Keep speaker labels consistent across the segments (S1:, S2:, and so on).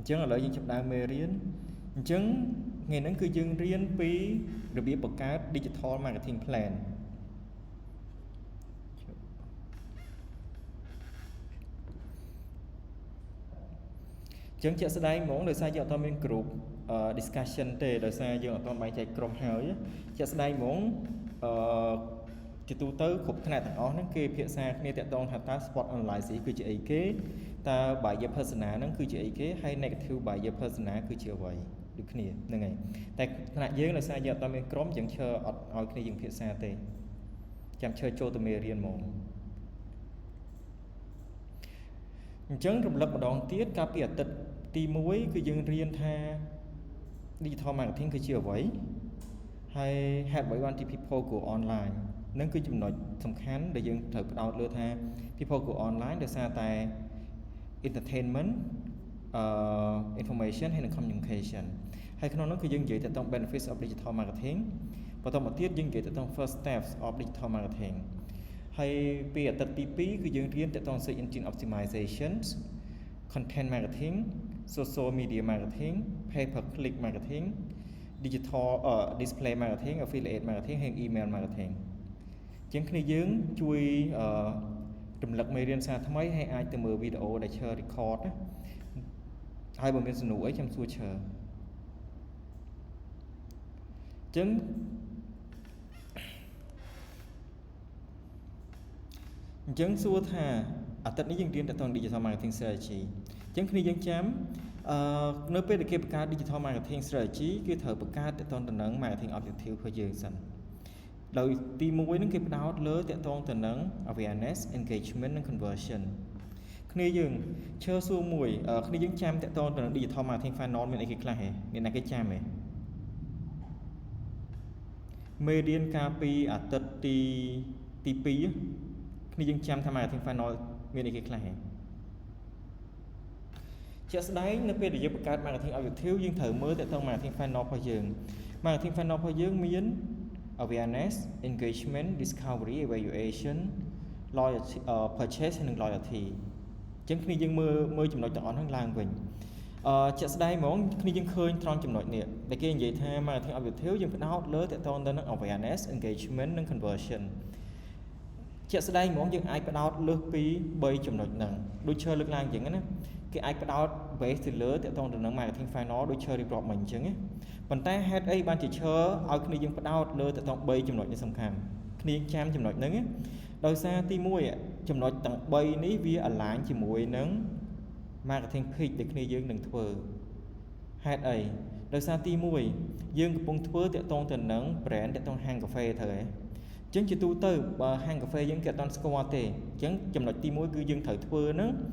S1: chẳng là lợi dụng chụp đào mê riêng chẳng ngày nắng cứ dương riêng phí được biết bậc cá digital marketing plan chẳng chạy sẽ đây muốn đời xa giờ tao mình group discussion để đời xa giờ tao bài chạy crom hơi chạy sẽ đây muốn chỉ tu tới khúc thế này thằng ó nó kia phía xa kia tẹt tông thằng ta sport online gì cứ chỉ kế ta bài giờ persona nó cứ chỉ kế hay negative bài giờ persona cứ chỉ vậy được kia như này tại lại dưới là xa giờ tao mình crom chẳng chờ ở kia dừng phía xa tê chăm chơi cho tụi mình riêng một chẳng rụp lập một đòn tiết cá biệt tật tì muối cứ dừng riêng tha đi thò mạng thiên cứ chiều vậy hay hẹn với one people của online nâng cứ chùm nói sầm khán để dừng thử đầu lừa tha people của online để xa tại entertainment information hay là communication hay cái nó cứ dừng vậy tại trong benefits of digital marketing và trong một tiết dừng vậy tại trong first steps of digital marketing hay bây giờ tật tí pí cứ dừng riêng tại trong search engine optimization content marketing social media marketing pay per click marketing digital display marketing affiliate marketing hay email marketing chẳng khi dướng chui trùm lật mê riêng xa mấy hay ai từ mở video để chờ record á hai bọn mình sẽ nụ ấy trong xua chờ chứng chứng xua thà ở tất nhiên riêng tại toàn digital marketing strategy chẳng khi dân chám nơi bây giờ cái digital marketing strategy cái thời bậc cao tại toàn tầng nắng marketing objective của dương sẵn đầu tiên muốn những cái đó lớn tại toàn tầng nắng awareness engagement and conversion khi dừng chơi xua mùi khi dân chám tại toàn tầng nắng digital marketing funnel mình cái này nên là cái chám này median copy ở tất TP khi dân chám tham marketing funnel mình cái này chắc đấy nó về để giúp các marketing objective nhưng thử mới tại trong marketing funnel phải dừng marketing funnel phải dừng miễn awareness engagement discovery evaluation loyalty purchase hay loyalty chẳng khi dừng mơ chấm nói chọn hàng làng mình chắc đấy món khi dừng khơi trong chấm nói nè để kia vậy thay marketing objective dừng phải out lớn tại trong đó nó awareness engagement and conversion chắc đây món dừng ai phải out lướt pi bay chấm nói nặng đôi chơi lực làng vậy á cái ai bắt đầu về từ lứa tại trong đường marketing phải nó đối chơi report mình chứ nhé còn tay head ấy ban chỉ chơi ao khi dân bắt đầu lứa tại trong bay chấm nói như sầm kham khi chăm chấm nói nứng á đôi xa ti muôi chấm nói tặng bay ní vía ở láng chỉ muôi nứng marketing khi để khi dân đừng thua head ấy đôi xa ti muôi dân cũng thua tại trong từ nứng brand tại trong hàng cà phê thời chứng chỉ tu tư và hàng cà phê dân kẹt toàn squat tệ chứng chấm nói ti muôi cứ dân thời thua nứng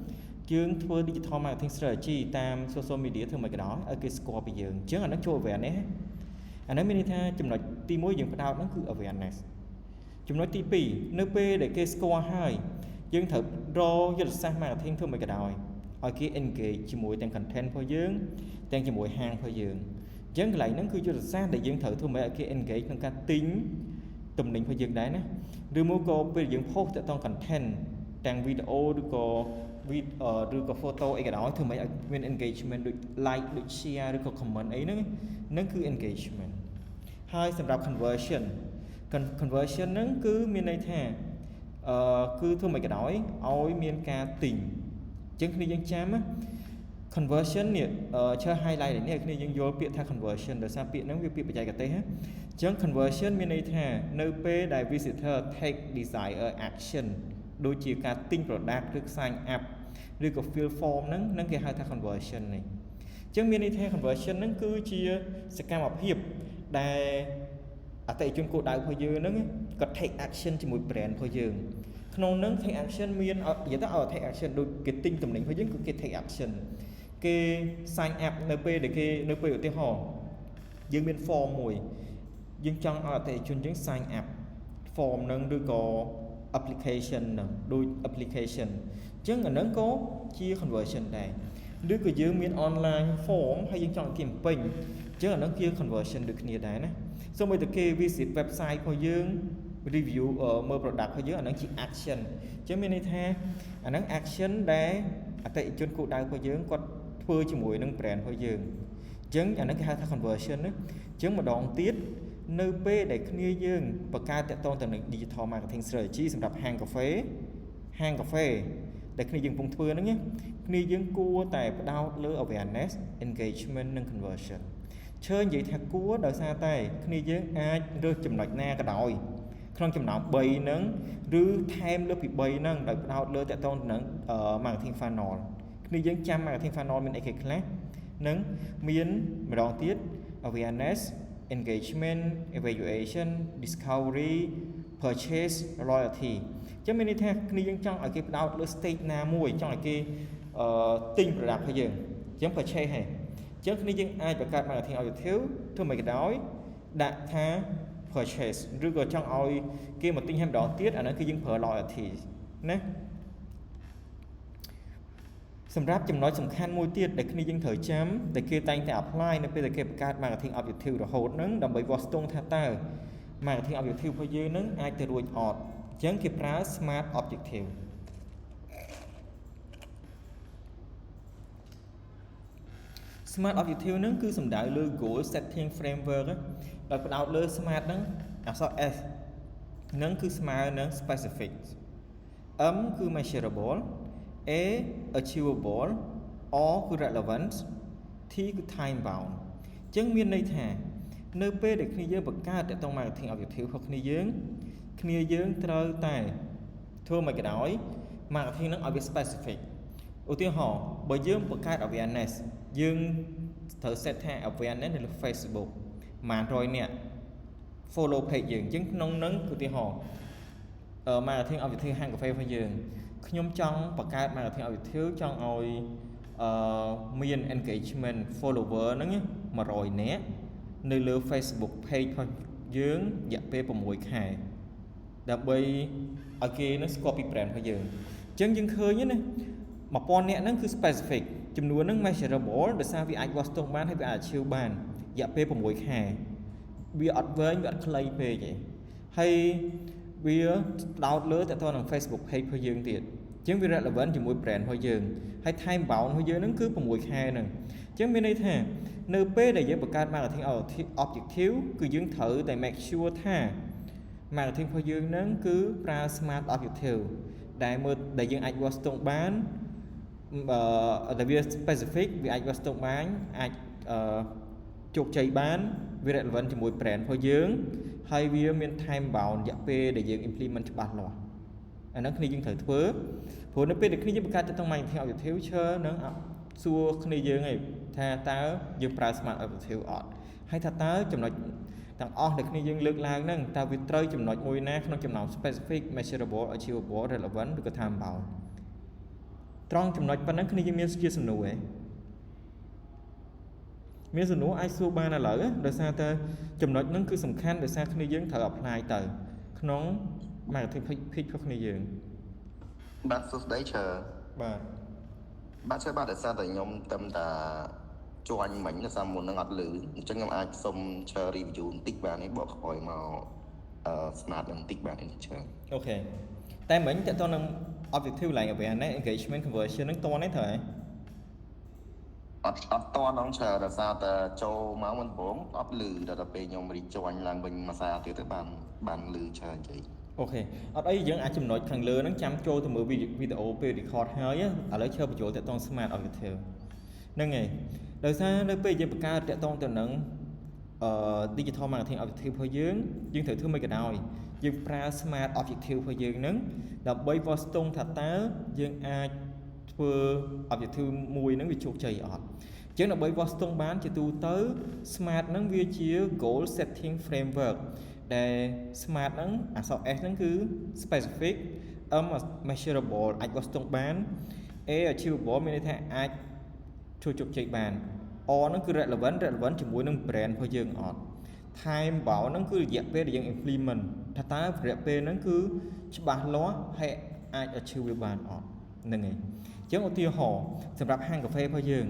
S1: chương thua digital marketing strategy tam social media thường mấy cái đó ở cái score bây giờ chứ là nó trôi về này anh nói mình tha chùm nói ti mối dừng phải đào nó cứ ở về này chùm nói TP nơi P để cái score 2 dương thử ro cho sang marketing thường mấy cái đó ở cái engage chỉ mùi tăng content thôi dương tăng chỉ mùi hàng thôi dương chứ lại nó cứ cho sang để dương thử thường mấy cái engage nâng cao tính tùm định thôi dương đấy nè đưa mua cô bây giờ post tại toàn content tăng video được có đưa có photo ấy cái đó thường mấy nguyên engagement được like được share được có comment ấy nó cứ engagement hai sầmรับ conversion nó cứ miền này thà cứ thôi mấy cái đó ôi miền ca tỉnh chứ khi dân chám á conversion nè cho highlight này khi dân vô biệt tha conversion rồi sao biệt nó biệt bị chạy cả té hết chứ conversion miền này thà nơi p đại visitor take desire action đôi chiều cả tinh product được sign up rồi có fill form nó cái hai thằng conversion này chứ miền này theo conversion nó cứ chia scam of hiệp đại ở tại chung cuộc đại phơi dư nó có take action chỉ một brand phơi dư không nó take action miền ở vậy ta ở take action đôi cái tinh tầm định phơi dư cái take action cái sign up np để cái np ở tiêu hò dương miền form mùi dương trong ở tại chung những sign up form nó đưa có application đôi application chứ là nó có chia conversion này đưa cái dưới miền online form hay những chọn campaign chứ là nó kia conversion được nhiều đấy này xong rồi từ kia visit website của dương review ở mơ product của dương là nó chỉ action chứ mình này tha nó action đấy tại trên cụ đại của dương còn ធ្វើជាមួយនឹង brand របស់យើងអញ្ចឹងអានេះគេហៅថា conversion ណាអញ្ចឹងម្ដងទៀតនៅពេលដែលគ្នាយើងបង្កើតតាក់ទងទៅនឹង digital marketing strategy សម្រាប់ហាងកាហ្វេដែលគ្នាយើងកំពុងធ្វើហ្នឹងគ្នាយើងគួរតែផ្ដោតលើ awareness engagement និង conversion ឈើនិយាយថាគួរដោយសារតែគ្នាយើងអាចរើសចំណុចណាក៏ដោយក្នុងចំណោម3ហ្នឹងឬថែមលើពី3ហ្នឹងដោយផ្ដោតលើតាក់ទងទៅនឹង marketing funnel គ្នាយើងចាំ marketing funnel មានអីគេខ្លះនឹងមានម្ដងទៀត awareness engagement evaluation discovery purchase loyalty ចឹងមានន័យថាគ្នាយើងចង់ឲ្យគេផ្ដោតលើ stage ណាមួយចង់ឲ្យគេទិញ product របស់យើងចឹង purchase ហេចឹងគ្នាយើងអាចបង្កើត marketing objective ធ្វើមិនក៏ដោយដាក់ថា purchase ឬក៏ចង់ឲ្យគេមកទិញហើយម្ដងទៀតអានោះគឺយើងប្រើ loyalty ណាសម្រាប់ចំណុចសំខាន់មួយទៀតដែលគ្នាយើងត្រូវចាំដែលគេតែងតែ apply នៅពេលដែលគេបង្កើត marketing objective រហូតហ្នឹងដើម្បីវាស់ស្ទង់ថាតើ marketing objective របស់យើងហ្នឹងអាចទៅរួចអត់អញ្ចឹងគេប្រើ smart objective smart objective ហ្នឹងគឺសំដៅលើ goal setting framework ដោយផ្ដោតលើ smart ហ្នឹងអក្សរ S ហ្នឹងគឺស្មើនឹង specific M គឺ measurable A achievable O គឺ relevant T គឺ time bound អញ្ចឹងមានន័យថានៅពេលដែលគ្នាយើងបង្កើតតាក់ទង marketing objective របស់គ្នាយើងត្រូវតែធ្វើមិនក៏ដោយ marketing ហ្នឹងឲ្យវា specific ឧទាហរណ៍បើយើងបង្កើត awareness យើងត្រូវ set ថា awareness នៅលើ Facebook 100នាក់ follow page យើងអញ្ចឹងក្នុងហ្នឹងឧទាហរណ៍marketing objective ហាងកាហ្វេរបស់យើងខ្ញុំចង់បង្កើត marketing objective ចង់ឲ្យមាន engagement follower ហ្នឹង100នាក់នៅលើ Facebook page របស់យើងរយៈពេល6ខែដើម្បីឲ្យគេនឹងស្គាល់ពី brand របស់យើងអញ្ចឹងយើងឃើញណា 1000 នាក់ហ្នឹងគឺ specific ចំនួនហ្នឹង measurable ដោយសារវាអាចវាស់ស្ទង់បានហើយវាអាច achieve បានរយៈពេល6ខែវាអត់វែងវាអត់ខ្លីពេកទេហើយវាផ្ដោតលើតទៅនឹង Facebook page របស់យើងទៀតអញ្ចឹងវា relevant ជាមួយ brand របស់យើងហើយ time bound របស់យើងហ្នឹងគឺ6ខែហ្នឹងអញ្ចឹងមានន័យថានៅពេលដែលយើងបង្កើត marketing objective គឺយើងត្រូវតែ make sure ថា marketing របស់យើងហ្នឹងគឺប្រើ smart objective ដែលយើងអាចវាស់ស្ទង់បានដែលវា specific វាអាចវាស់ស្ទង់បានអាចជោគជ័យបានវា relevant ជាមួយ brand របស់យើងហើយវាមាន time bound រយៈពេលដែលយើង implement ច្បាស់លាស់អាហ្នឹងគ្នាយើងត្រូវធ្វើព្រោះនៅពេលដែលគ្នាយើងបង្កើតទៅក្នុង marketing objective ឈើនឹងសួរគ្នាយើងឯងថាតើយើងប្រើ smart objective អត់ហើយថាតើចំណុចទាំងអស់ដែលគ្នាយើងលើកឡើងហ្នឹងតើវាត្រូវចំណុចមួយណាក្នុងចំណោម specific measurable achievable relevant ឬក៏ time bound ត្រង់ចំណុចប៉ុណ្ណឹងគ្នាយើងមានជាសំណួរឯងមានសំណួរអាចសួរបានឥឡូវដោយសារតែចំណុចហ្នឹងគឺសំខាន់ដោយសារគ្នាយើងត្រូវ apply ទៅក្នុង marketing page របស់គ្នាយើង
S2: បាទសួស្ដីឈើបាទឈើបាទដោយសារតែខ្ញុំតែជួញមិញដោយសារមុននឹងអត់លឺអញ្ចឹងខ្ញុំអាចសុំឈើ review បន្តិចបានទេបកក្រោយមក smart បន្តិចបានទេឈើ
S1: អូខេតែមិញតើតើនឹង objective ឡើង awareness engagement conversion ហ្នឹងតើនេះត្រូវហ៎
S2: អត់តដល់ឈើដោយសារតែចូលមកមិនព្រមអត់លឺដល់ពេលខ្ញុំរីជួញឡើងវិញមួយសារទៀតទៅបានលឺឈើនិយាយ
S1: អូខេអត់អីយើងអាចចំណុចខាងលើហ្នឹងចាំចូលទៅមើលវីដេអូពេល record ហើយឥឡូវឈើបញ្ចូលតើត smart objective ហ្នឹងហើយដោយសារនៅពេលយើងបង្កើតតើតទៅនឹងdigital marketing objective របស់យើងត្រូវធ្វើមិនក៏ដោយយើងប្រើ smart objective របស់យើងហ្នឹងដើម្បីវាស់ស្ទង់ថាតើយើងអាចធ្វើ objective មួយហ្នឹងវាជោគជ័យអត់អញ្ចឹងដើម្បីវាស់ស្ទង់បានជាទូទៅ smart ហ្នឹងវាជា goal setting framework ដែល smart ហ្នឹងអក្សរ S ហ្នឹងគឺ specific M measurable អាចវាស់ស្ទង់បាន A achievable មានន័យថាអាចជួយជោគជ័យបាន O ហ្នឹងគឺ relevant ជាមួយនឹង brand របស់យើងអត់ time bound ហ្នឹងគឺរយៈពេលដែលយើង implement ថាតើរយៈពេលហ្នឹងគឺច្បាស់លាស់ហើយអាច achieve វាបានអត់ហ្នឹងហើយអញ្ចឹងឧទាហរណ៍សម្រាប់ហាងកាហ្វេរបស់យើង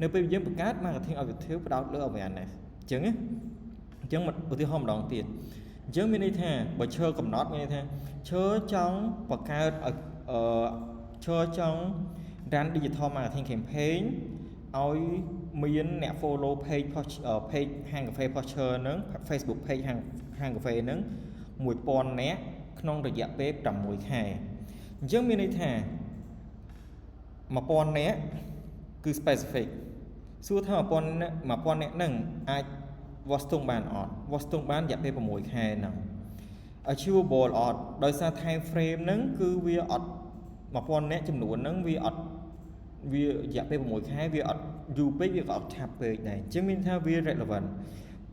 S1: នៅពេលយើងបង្កើត marketing objective ផ្ដោតលើ awareness អញ្ចឹងឧទាហរណ៍ម្ដងទៀតអញ្ចឹងមានន័យថាបើឈើកំណត់មានន័យថាឈើចង់បង្កើតឲ្យឈើចង់ run digital marketing campaign ឲ្យមានអ្នក follow page page ហាងកាហ្វេ Porsche ហ្នឹង Facebook page ហាងកាហ្វេហ្នឹង 1000 នាក់ក្នុងរយៈពេល 6 ខែអញ្ចឹងមានន័យថា 1000 នាក់គឺ specific សួរថា 1000 នាក់ហ្នឹងអាចវាស់ស្ទង់បានអត់វាស់ស្ទង់បានរយៈពេល 6 ខែហ្នឹង achievable អត់ដោយសារ time frame ហ្នឹងគឺវាអត់ 1000 នាក់ចំនួនហ្នឹងវាអត់វារយៈពេល 6 ខែវាអត់យូរពេកវាក៏អត់ឆាប់ពេកដែរអញ្ចឹងមានថាវា relevant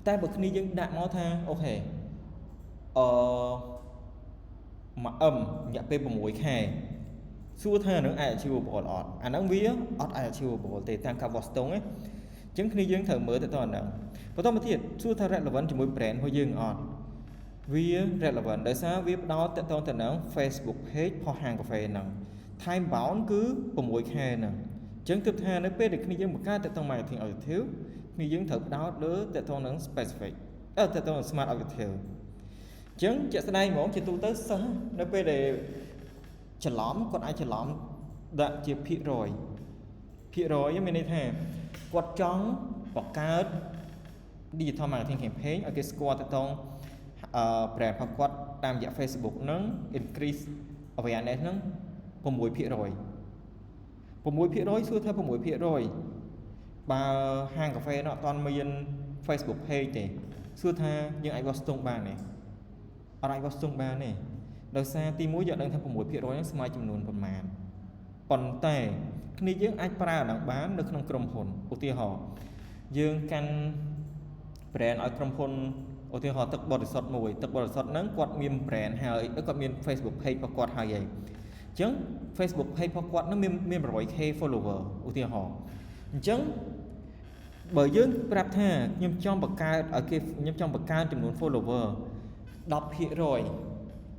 S1: តែបើគ្នាយើងដាក់មកថាអូខេមួយរយៈពេល 6 ខែសួរថានឹងអាច achievable អត់អាហ្នឹងវាអត់អាច achievable ទេតាមការវាស់ស្ទង់ណាអញ្ចឹងគ្នាយើងត្រូវមើលទៅអាហ្នឹងបន្តមកទៀតសួរថា relevant ជាមួយ brand របស់យើងអត់វា relevant ដោយសារវាផ្ដោតទៅនឹង Facebook page របស់ហាងកាហ្វេហ្នឹង time bound គឺ 6 ខែហ្នឹងអញ្ចឹងទើបថានៅពេលដែលគ្នាយើងបង្កើតទៅ marketing objective គ្នាយើងត្រូវផ្ដោតលើទៅនឹង specific ទៅនឹង smart objective អញ្ចឹងជាក់ស្ដែងហ្មងជាទូទៅសិស្សនៅពេលដែលច្រឡំគាត់អាចច្រឡំដាក់ជាភាគរយមានន័យថាគាត់ចង់បង្កើត digital marketing campaign ឲ្យគេស្គាល់ទៅនឹងbrand របស់គាត់តាមរយៈ Facebook ហ្នឹង increase awareness ហ្នឹង 6% សួរថា 6% បើហាងកាហ្វេនោះអត់ទាន់មាន Facebook page ទេសួរថាយើងអាចវាស់ស្ទង់បានទេអត់អាចវាស់ស្ទង់បានទេដោយសារទី1យើងដឹងថា 6% ហ្នឹងស្មើចំនួនប៉ុន្មានប៉ុន្តែគ្នាយើងអាចប្រើអាហ្នឹងបាននៅក្នុងក្រុមហ៊ុនឧទាហរណ៍យើងកាន់ brand ឲ្យក្រុមហ៊ុនឧទាហរណ៍ទឹកបរិសុទ្ធមួយទឹកបរិសុទ្ធហ្នឹងគាត់មាន brand ហើយគាត់មាន Facebook page របស់គាត់ហើយអញ្ចឹង Facebook page របស់គាត់ហ្នឹងមាន 100k follower ឧទាហរណ៍អញ្ចឹងបើយើងប្រាប់ថាខ្ញុំចង់បង្កើតឲ្យគេខ្ញុំចង់បង្កើនចំនួន follower 10%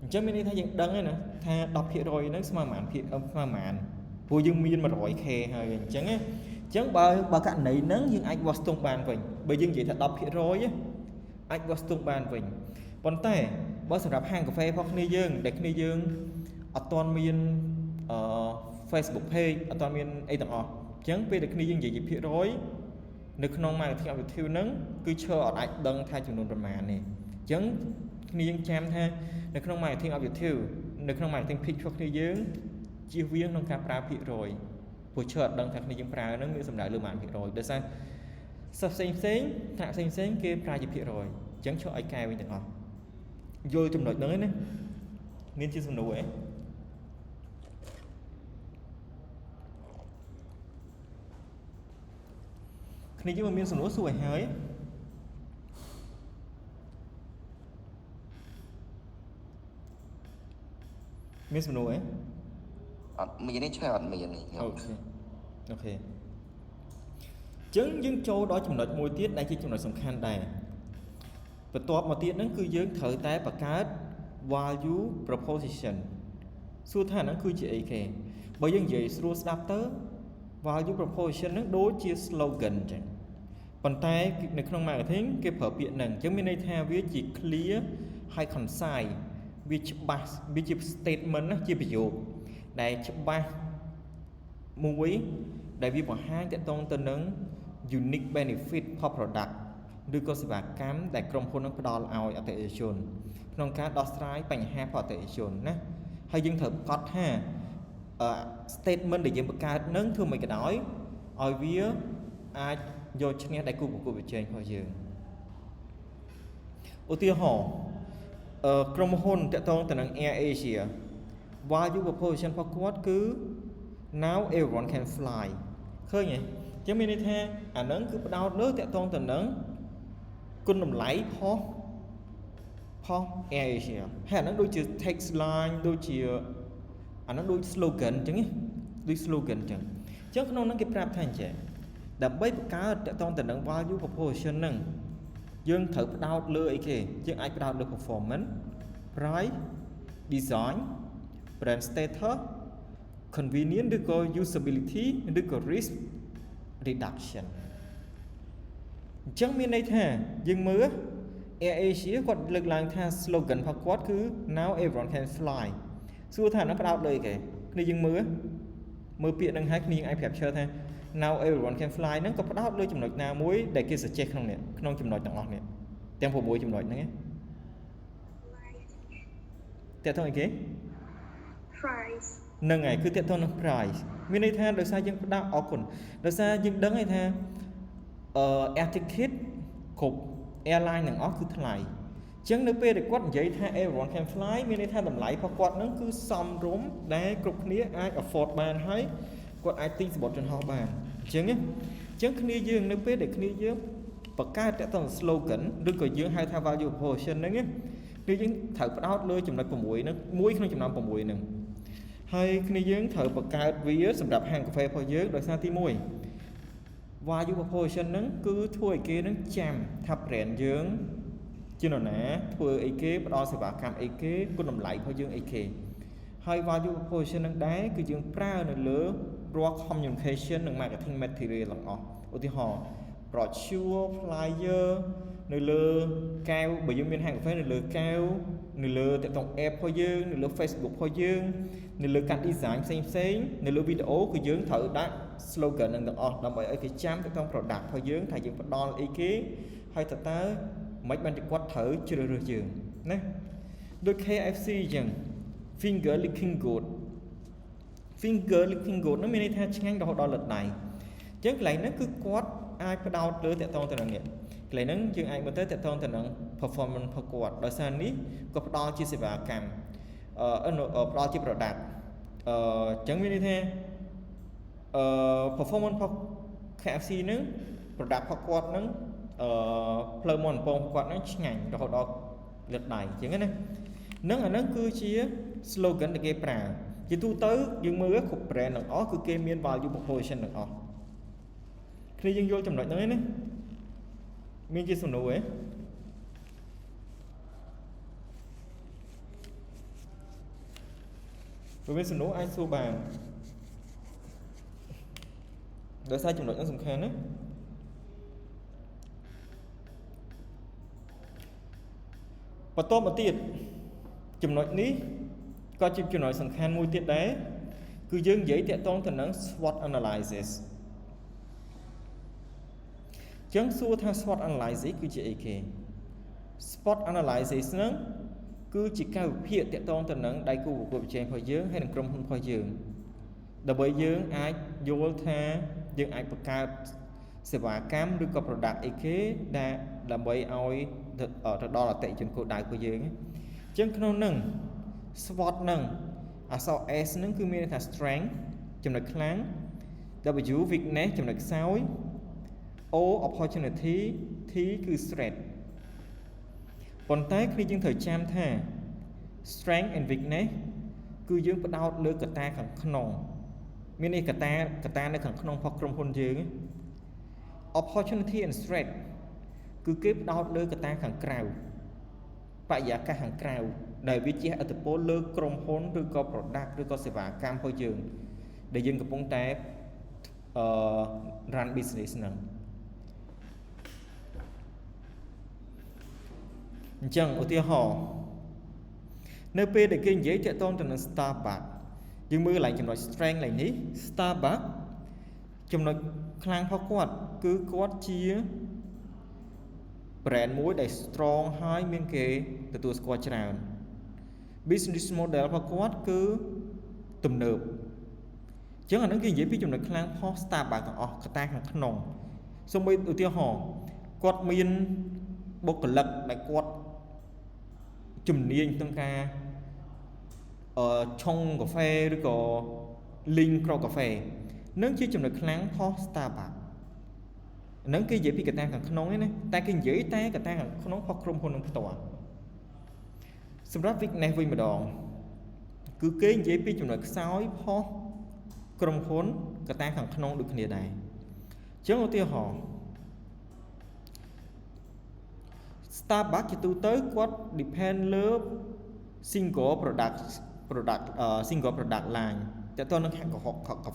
S1: អញ្ចឹងមានន័យថាយើងដឹងហើយណាថា 10% ហ្នឹងស្មើប៉ុន្មានព្រោះយើងមាន 100k ហើយអញ្ចឹងបើករណីហ្នឹងយើងអាចវាស់ស្ទង់បានវិញបើយើងនិយាយថា 10% អាចវាស់ស្ទង់បានវិញប៉ុន្តែបើសម្រាប់ហាងកាហ្វេរបស់គ្នាយើងដែលគ្នាយើងអត់ទាន់មានFacebook page អត់ទាន់មានអីទាំងអស់អញ្ចឹងពេលដែលគ្នាយើងនិយាយជាភាគរយនៅក្នុង marketing objective ហ្នឹងគឺឈើអត់អាចដឹងថាចំនួនប្រមាណទេអញ្ចឹងគ្នាយើងចាំថានៅក្នុង marketing objective នៅក្នុង marketing pitch របស់គ្នាយើងជៀសវាងក្នុងការប្រើភាគរយព្រោះឈើអត់ដឹងថាគ្នាយើងប្រើហ្នឹងមានសំដៅលើប៉ុន្មានភាគរយដោយសារសិស្សផ្សេងថ្នាក់ផ្សេងគេប្រើជាភាគរយអញ្ចឹងឈើឲ្យកែវិញទាំងអស់យល់ចំណុចហ្នឹងឯណាមានជាសំណួរអីគ្នាយើងមានសំណួរសួរឲ្យហើយមានសំណួរអី
S2: អត់មាននេះឆ្លើយអត់មាននេះ
S1: អូខេចឹងយើងចូលដល់ចំណុចមួយទៀតដែលជាចំណុចសំខាន់ដែរបន្ទាប់មកទៀតហ្នឹងគឺយើងត្រូវតែបង្កើត value proposition សួរថាហ្នឹងគឺជាអីគេបើយើងនិយាយស្រួលស្ដាប់ទៅ value proposition ហ្នឹងដូចជា slogan អញ្ចឹងប៉ុន្តែនៅក្នុង marketing គេប្រើពាក្យហ្នឹងអញ្ចឹងមានន័យថាវាជា clear ហើយ concise វាច្បាស់វាជា statement ណាជាប្រយោគដែលច្បាស់មួយដែលវាបង្ហាញទាក់ទងទៅនឹង unique benefit for product ឬក៏សេវាកម្មដែលក្រុមហ៊ុននឹងផ្ដល់ឲ្យអតិថិជនក្នុងការដោះស្រាយបញ្ហារបស់អតិថិជនណាហើយយើងត្រូវប្រកាសថា statement ដែលយើងបង្កើតនឹងធ្វើមិនក៏ដោយឲ្យវាអាចយកឈ្នះដៃគូប្រកួតប្រជែងរបស់យើងឧទាហរណ៍ក្រុមហ៊ុនទាក់ទងទៅនឹង Air Asia value proposition របស់គាត់គឺ now everyone can fly ឃើញទេចឹងមានន័យថាអាហ្នឹងគឺផ្ដោតលើតាក់ទងទៅនឹងគុណតម្លៃផុស Air Asia ហើយអាហ្នឹងដូចជា text line ដូចជាអាហ្នឹងដូច slogan អញ្ចឹងដូច slogan អញ្ចឹងក្នុងហ្នឹងគេប្រាប់ថាអញ្ចឹងដើម្បីបង្កើតតាក់ទងទៅនឹង value proposition ហ្នឹងយើងត្រូវផ្ដោតលើអីគេយើងអាចផ្ដោតលើ performance price design brand status convenience ឬក៏ usability ឬក៏ risk reduction អញ្ចឹងមានន័យថាយើងមើល Air Asia គាត់លើកឡើងថា slogan របស់គាត់គឺ now everyone can fly សួរថានឹងផ្ដោតលើអីគេគ្នាយើងមើលពាក្យហ្នឹងហើយគ្នាយើងអាចប្រាប់ឈើថា now everyone can fly ហ្នឹងក៏ផ្ដោតលើចំណុចណាមួយដែលគេ suggest ក្នុងចំណុចទាំងអស់នេះទាំង6ចំណុចហ្នឹងឯងតើតើអីគេ
S3: price
S1: ហ្នឹងហើយគឺតើតើនឹង price មានន័យថាដោយសារយើងផ្ដោតអរគុណដោយសារយើងដឹងហើយថាair ticket គ្រប់ airline ទាំងអស់គឺថ្លៃអញ្ចឹងនៅពេលដែលគាត់និយាយថា everyone can fly មានន័យថាតម្លៃរបស់គាត់ហ្នឹងគឺសមរម្យដែលគ្រប់គ្នាអាច afford បានហើយគាត់អាចទិញសំបុត្រយន្តហោះបានអញ្ចឹងគ្នាយើងនៅពេលដែលគ្នាយើងបង្កើតតទៅ slogan ឬក៏យើងហៅថា value proposition ហ្នឹងគឺយើងត្រូវផ្ដោតលើចំណុច6ហ្នឹងមួយក្នុងចំណោម6ហ្នឹងហើយគ្នាយើងត្រូវបង្កើតវាសម្រាប់ហាងកាហ្វេរបស់យើងដោយសារទី1 value proposition ហ្នឹងគឺធ្វើឲ្យគេនឹងចាំថា brand យើងជានរណាធ្វើអីគេផ្ដល់សេវាកម្មអីគេគុណតម្លៃរបស់យើងអីគេហើយ value proposition ហ្នឹងដែរគឺយើងប្រើនៅលើរាល់ communication និង marketing material ទាំងអស់ឧទាហរណ៍ brochure flyer នៅលើកែវបើយើងមានហាងកាហ្វេនៅលើកែវនៅលើតកតង app របស់យើងនៅលើ Facebook របស់យើងនៅលើការ design ផ្សេងនៅលើវីដេអូគឺយើងត្រូវដាក់ slogan នឹងទាំងអស់ដើម្បីឲ្យគេចាំតកតង product របស់យើងថាយើងផ្ដល់អីគេហើយតើមិនបានតែគាត់ត្រូវជ្រើសរើសយើងណាដូច KFC អញ្ចឹង finger licking good នោះមានន័យថាឆ្ងាញ់រហូតដល់លិតដៃអញ្ចឹងកន្លែងហ្នឹងគឺគាត់អាចផ្ដោតលើតកតងទៅនឹងនេះកន្លែងហ្នឹងយើងអាចមើលទៅតកតងទៅនឹង performance របស់គាត់ដោយសារនេះក៏ផ្ដល់ជាសេវាកម្មផ្ដល់ជា product អញ្ចឹងមានន័យថាperformance របស់ KFC ហ្នឹង product របស់គាត់ហ្នឹងផ្លូវមាត់កំពងគាត់ហ្នឹងឆ្ងាញ់រហូតដល់លិតដៃអញ្ចឹងណានឹងអាហ្នឹងគឺជា slogan ដែលគេប្រើជាទូទៅយើងមើលគ្រប់ brand ទាំងអស់គឺគេមាន value proposition ទាំងអស់គ្នាយើងយល់ចំណុចហ្នឹងឯណាមានជាសំណួរឯងបើមានសំណួរអាចសួរបានដោយសារចំណុចហ្នឹងសំខាន់ណាបន្តមកទៀតចំណុចនេះក៏ជាចំណុចសំខាន់មួយទៀតដែរគឺយើងនិយាយតាក់ទងទៅនឹង SWOT analysis ចឹងសួរថា SWOT analysis គឺជាអីគេ SWOT analysis ហ្នឹងគឺជាការវិភាគតាក់ទងទៅនឹងដៃគូប្រកួតប្រជែងរបស់យើងហើយនិងក្រុមហ៊ុនរបស់យើងដើម្បីយើងអាចយល់ថាយើងអាចបង្កើតសេវាកម្មឬក៏ product អីគេដែលដើម្បីឲ្យទៅដល់អតិថិជនគោលដៅរបស់យើងអញ្ចឹងក្នុងហ្នឹង SWOT ហ្នឹងអក្សរ S ហ្នឹងគឺមានន័យថា strength ចំណុចខ្លាំង W weakness ចំណុចខ្សោយ O opportunity T គឺ threat ប៉ុន្តែគ្នាយើងត្រូវចាំថា strength and weakness គឺយើងផ្ដោតលើកត្តាខាងក្នុងមានន័យកត្តានៅខាងក្នុងរបស់ក្រុមហ៊ុនយើង opportunity and threat គឺគេផ្ដោតលើកត្តាខាងក្រៅបរិយាកាសខាងក្រៅដែលវាជះឥទ្ធិពលលើក្រុមហ៊ុនឬក៏ product ឬក៏សេវាកម្មរបស់យើងដែលយើងកំពុងតែrun business ហ្នឹងអញ្ចឹងឧទាហរណ៍នៅពេលដែលគេនិយាយតាក់ទងទៅនឹង Starbucks យើងមើលកន្លែងចំណុច strength កន្លែងនេះ Starbucks ចំណុចខ្លាំងរបស់គាត់គឺគាត់ជា brand មួយដែល strong ហើយមានគេទទួលស្គាល់ច្រើន business model របស់គាត់គឺទំនើបអញ្ចឹងអានឹងគេនិយាយពីចំណុចខ្លាំងរបស់ Starbucks ទាំងអស់កត្តាខាងក្នុងសូម្បីឧទាហរណ៍គាត់មានបុគ្គលិកដែលគាត់ជំនាញក្នុងការឆុងកាហ្វេឬក៏លីងក្រកាហ្វេនឹងជាចំណុចខ្លាំងរបស់ Starbucks ហ្នឹងគេនិយាយពីកត្តាខាងក្នុងឯណាតែគេនិយាយតែកត្តាខាងក្នុងរបស់ក្រុមហ៊ុននឹងផ្ទាល់សម្រាប់ weakness វិញម្ដងគឺគេនិយាយពីចំណុចខ្សោយរបស់ក្រុមហ៊ុនកត្តាខាងក្នុងដូចគ្នាដែរអញ្ចឹងឧទាហរណ៍ Starbucks ជាទូទៅគាត់ depend លើ single product line តែតើនឹងកា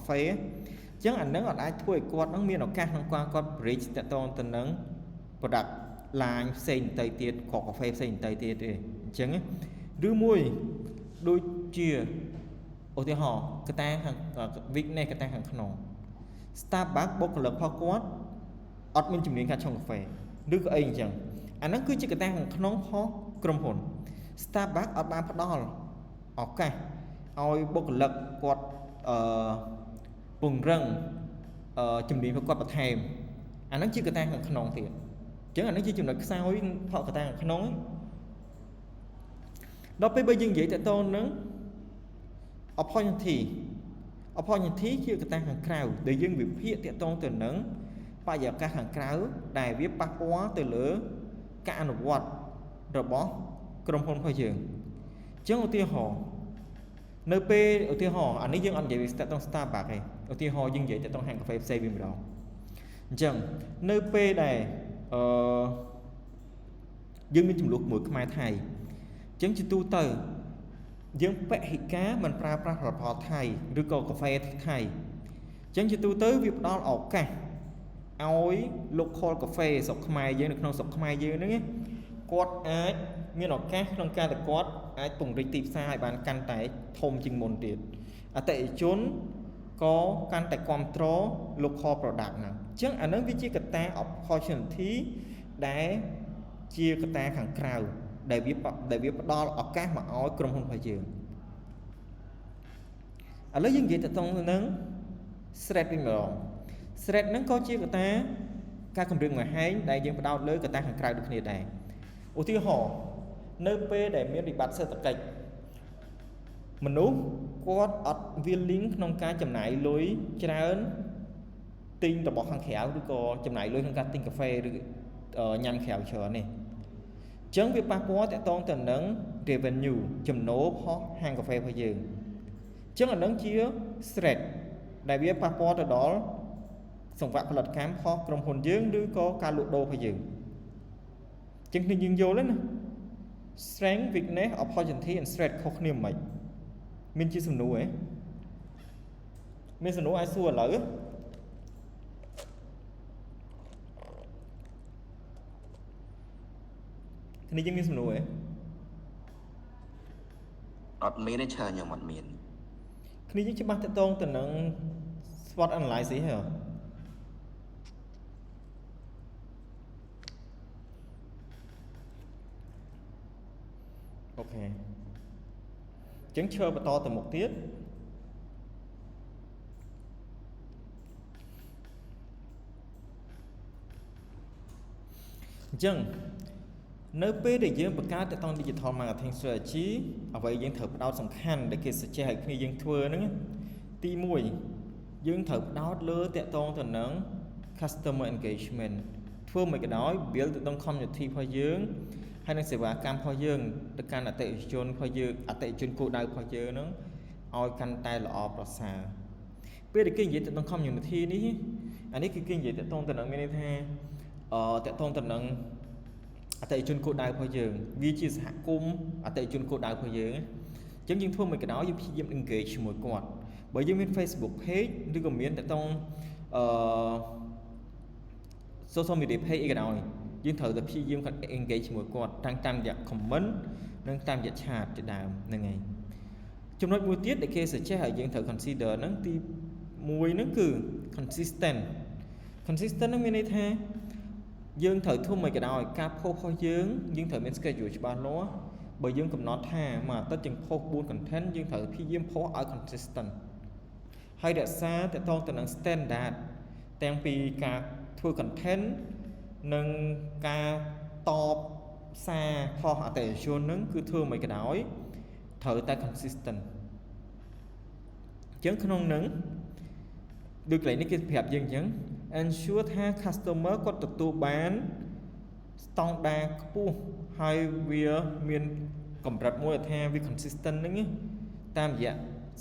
S1: ហ្វេអញ្ចឹងអានឹងអាចធ្វើឲ្យគាត់នឹងមានឱកាសក្នុងការគាត់ bridge តើតទៅនឹង product line ផ្សេងទៅទៀតកាហ្វេផ្សេងទៅទៀតទេអញ្ចឹងឬមួយដូចជាឧទាហរណ៍កត្តាខាង weakness កត្តាខាងក្នុង Starbucks បុគ្គលិករបស់គាត់អត់មានជំនាញការឆុងកាហ្វេឬក៏អីអញ្ចឹងអាហ្នឹងគឺជាកត្តាខាងក្នុងផងក្រុមហ៊ុន Starbucks អត់បានផ្ដល់ឱកាសឲ្យបុគ្គលិកគាត់ពង្រឹងជំនាញរបស់គាត់បន្ថែមអាហ្នឹងជាកត្តាខាងក្នុងទៀតអញ្ចឹងអាហ្នឹងជាចំណុចខ្សោយផលកត្តាខាងក្នុងដល់ពេលបើយើងនិយាយតទៅនឹង opportunity ជាកត្តាខាងក្រៅដែលយើងវិភាគតទៅទៅនឹងបរិយាកាសខាងក្រៅដែលវាប៉ះពាល់ទៅលើការអនុវត្តរបស់ក្រុមហ៊ុនរបស់យើងអញ្ចឹងឧទាហរណ៍នៅពេលឧទាហរណ៍អានេះយើងអត់និយាយពី Starbucks ទេឧទាហរណ៍យើងនិយាយទៅហាងកាហ្វេផ្សេងវិញម្ដងអញ្ចឹងនៅពេលដែលយើងមានចំនួនមួយខ្មែរថៃអញ្ចឹងជាទូទៅយើងពហិការមិនប្រើប្រាស់ផលិតផលថៃឬក៏កាហ្វេថៃអញ្ចឹងជាទូទៅវាផ្ដល់ឱកាសឲ្យ local កាហ្វេស្រុកខ្មែរយើងនៅក្នុងស្រុកខ្មែរយើងហ្នឹងគាត់អាចមានឱកាសក្នុងការដែលគាត់អាចពង្រីកទីផ្សារឲ្យបានកាន់តែធំជាងមុនទៀតអតិថិជនក៏កាន់តែគ្រប់គ្រង local product ហ្នឹងអញ្ចឹងអានឹងវាជាកត្តា opportunity ដែលជាកត្តាខាងក្រៅដែលវាផ្ដល់ឱកាសមកឲ្យក្រុមហ៊ុនរបស់យើងឥឡូវយើងនិយាយទៅនឹង threat វិញម្ដង threat ហ្នឹងក៏ជាកត្តាការគម្រាមកំហែងដែលយើងផ្ដោតលើកត្តាខាងក្រៅដូចគ្នាដែរឧទាហរណ៍នៅពេលដែលមានវិបត្តិសេដ្ឋកិច្ចមនុស្សគាត់អត់ willing ក្នុងការចំណាយលុយច្រើនទិញរបស់ខាងក្រៅឬក៏ចំណាយលុយក្នុងការទិញកាហ្វេឬញ៉ាំក្រៅច្រើននេះអញ្ចឹងវាប៉ះពាល់តាក់ទងទៅនឹង revenue ចំណូលរបស់ហាងកាហ្វេរបស់យើងអញ្ចឹងអានឹងជា threat ដែលវាប៉ះពាល់ទៅដល់សង្វាក់ផលិតកម្មរបស់ក្រុមហ៊ុនយើងឬក៏ការលក់ដូររបស់យើងអញ្ចឹងយើងយល់ទេណា strength weakness opportunity and threat ខុសគ្នាមិនមានជាសំណួរហ៎មានសំណួរអាចសួរឥឡូវគ្នាយើងមានសំណួរហ៎
S2: អត់មានទេឆើខ្ញុំអត់មាន
S1: គ្នាយើងច្បាស់តកតងទៅនឹង SWOT analysis ហ៎អូខេអញ្ចឹងឈើបន្តទៅមុខទៀតអញ្ចឹងនៅពេលដែលយើងបង្កើតទៅតាម Digital Marketing Strategy អ្វីយើងត្រូវផ្ដោតសំខាន់ដែលគេ suggest ឲ្យគ្នាយើងធ្វើហ្នឹងទី1យើងត្រូវផ្ដោតលើតាក់ទងទៅនឹង Customer Engagement ធ្វើមិនក៏ដោយ build ទៅដល់ community របស់យើងហើយនឹងសេវាកម្មរបស់យើងទៅកាន់អតិថិជនរបស់យើងអតិថិជនគោលដៅរបស់យើងហ្នឹងឲ្យកាន់តែល្អប្រសើរពេលដែលគេនិយាយទៅដល់ community នេះអានេះគឺគេនិយាយទៅទៅនឹងមានន័យថាទៅទៅនឹងអតិថិជនគោលដៅរបស់យើងវាជាសហគមន៍អតិថិជនគោលដៅរបស់យើងអញ្ចឹងយើងធ្វើមិនក៏ដោយយើងព្យាយាម engage ជាមួយគាត់បើយើងមាន Facebook page ឬក៏មានទៅsocial media page អីក៏ដោយយើងត្រូវតែព្យាយាម engage ជាមួយគាត់តាមរយៈ comment និងតាមរយៈ chat ជាដើមហ្នឹងហើយចំណុចមួយទៀតដែលគេ suggest ឲ្យយើងត្រូវ consider ហ្នឹងទី1ហ្នឹងគឺ consistent ហ្នឹងមានន័យថាយើងត្រូវធ្វើមិនក៏ដោយការ post របស់យើងត្រូវមាន schedule ច្បាស់លាស់បើយើងកំណត់ថាមួយអាទិត្យយើង post 4 content យើងត្រូវព្យាយាម post ឲ្យ consistent ហើយរក្សាតកតងទៅនឹង standard ទាំងពីការធ្វើ content និងការតបសារខុសអតិថិជនហ្នឹងគឺធ្វើមិនក៏ដោយត្រូវតែ consistent អញ្ចឹងក្នុងហ្នឹងដូចកន្លែងនេះគេប្រាប់យើងអញ្ចឹង ensure ថា customer គាត់ទទួលបាន standard ខ្ពស់ហើយវាមានកម្រិតមួយថាវា consistent ហ្នឹងតាមរយៈ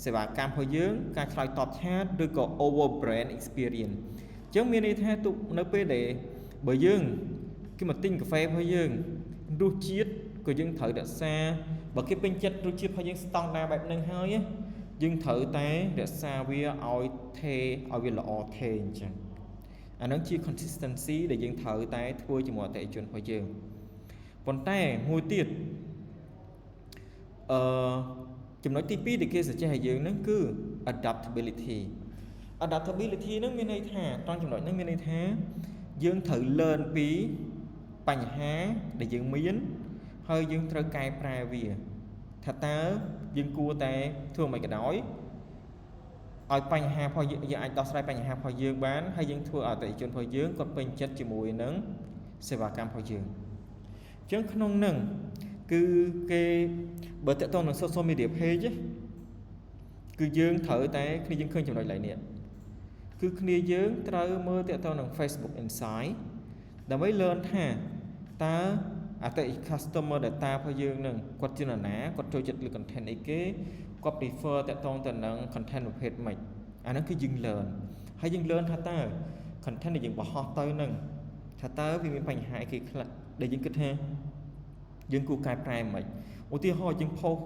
S1: សេវាកម្មរបស់យើងការឆ្លើយតបឆាតឬក៏ over brand experience អញ្ចឹងមានន័យថាទុកនៅពេលដែលបើយើងគេមកទិញកាហ្វេរបស់យើងរសជាតិក៏យើងត្រូវរក្សាបើគេពេញចិត្តរសជាតិរបស់យើង standard បែបហ្នឹងហើយយើងត្រូវតែរក្សាវាឲ្យថេឲ្យវាល្អថេអញ្ចឹងអានឹងជា consistency ដែលយើងត្រូវតែធ្វើជាមួយអតិថិជនរបស់យើងប៉ុន្តែមួយទៀតចំណុចទី2ដែលគេ suggest ឲ្យយើងហ្នឹងគឺ adaptability adaptability ហ្នឹងមានន័យថាត្រង់ចំណុចហ្នឹងមានន័យថាយើងត្រូវ learn ពីបញ្ហាដែលយើងមានហើយយើងត្រូវកែប្រែវាថាតើយើងគួរតែធ្វើមិនក៏ដោយឲ្យបញ្ហារបស់យើងអាចដោះស្រាយបញ្ហារបស់យើងបានហើយយើងធ្វើឲ្យអតិថិជនរបស់យើងគាត់ពេញចិត្តជាមួយនឹងសេវាកម្មរបស់យើងអញ្ចឹងក្នុងហ្នឹងគឺគេបើតើតទៅនឹង social media page គឺយើងត្រូវតែគ្នាយើងឃើញចំណុចឡើយនេះគឺគ្នាយើងត្រូវមើលតើតទៅនឹង Facebook Insight ដើម្បី learn ថាតើអតិថិជន customer data របស់យើងនឹងគាត់ជានរណាគាត់ចូលចិត្តលើ content អីគេគាត់ prefer តើតទៅនឹង content ប្រភេទម៉េចអាហ្នឹងគឺយើង learn ហើយយើង learn ថាតើ content ដែលយើងបង្ហោះទៅនឹងថាតើវាមានបញ្ហាអីគេខ្លះដែលយើងគិតថាយើងគួរកែប្រែមិនឧទាហរណ៍យើង post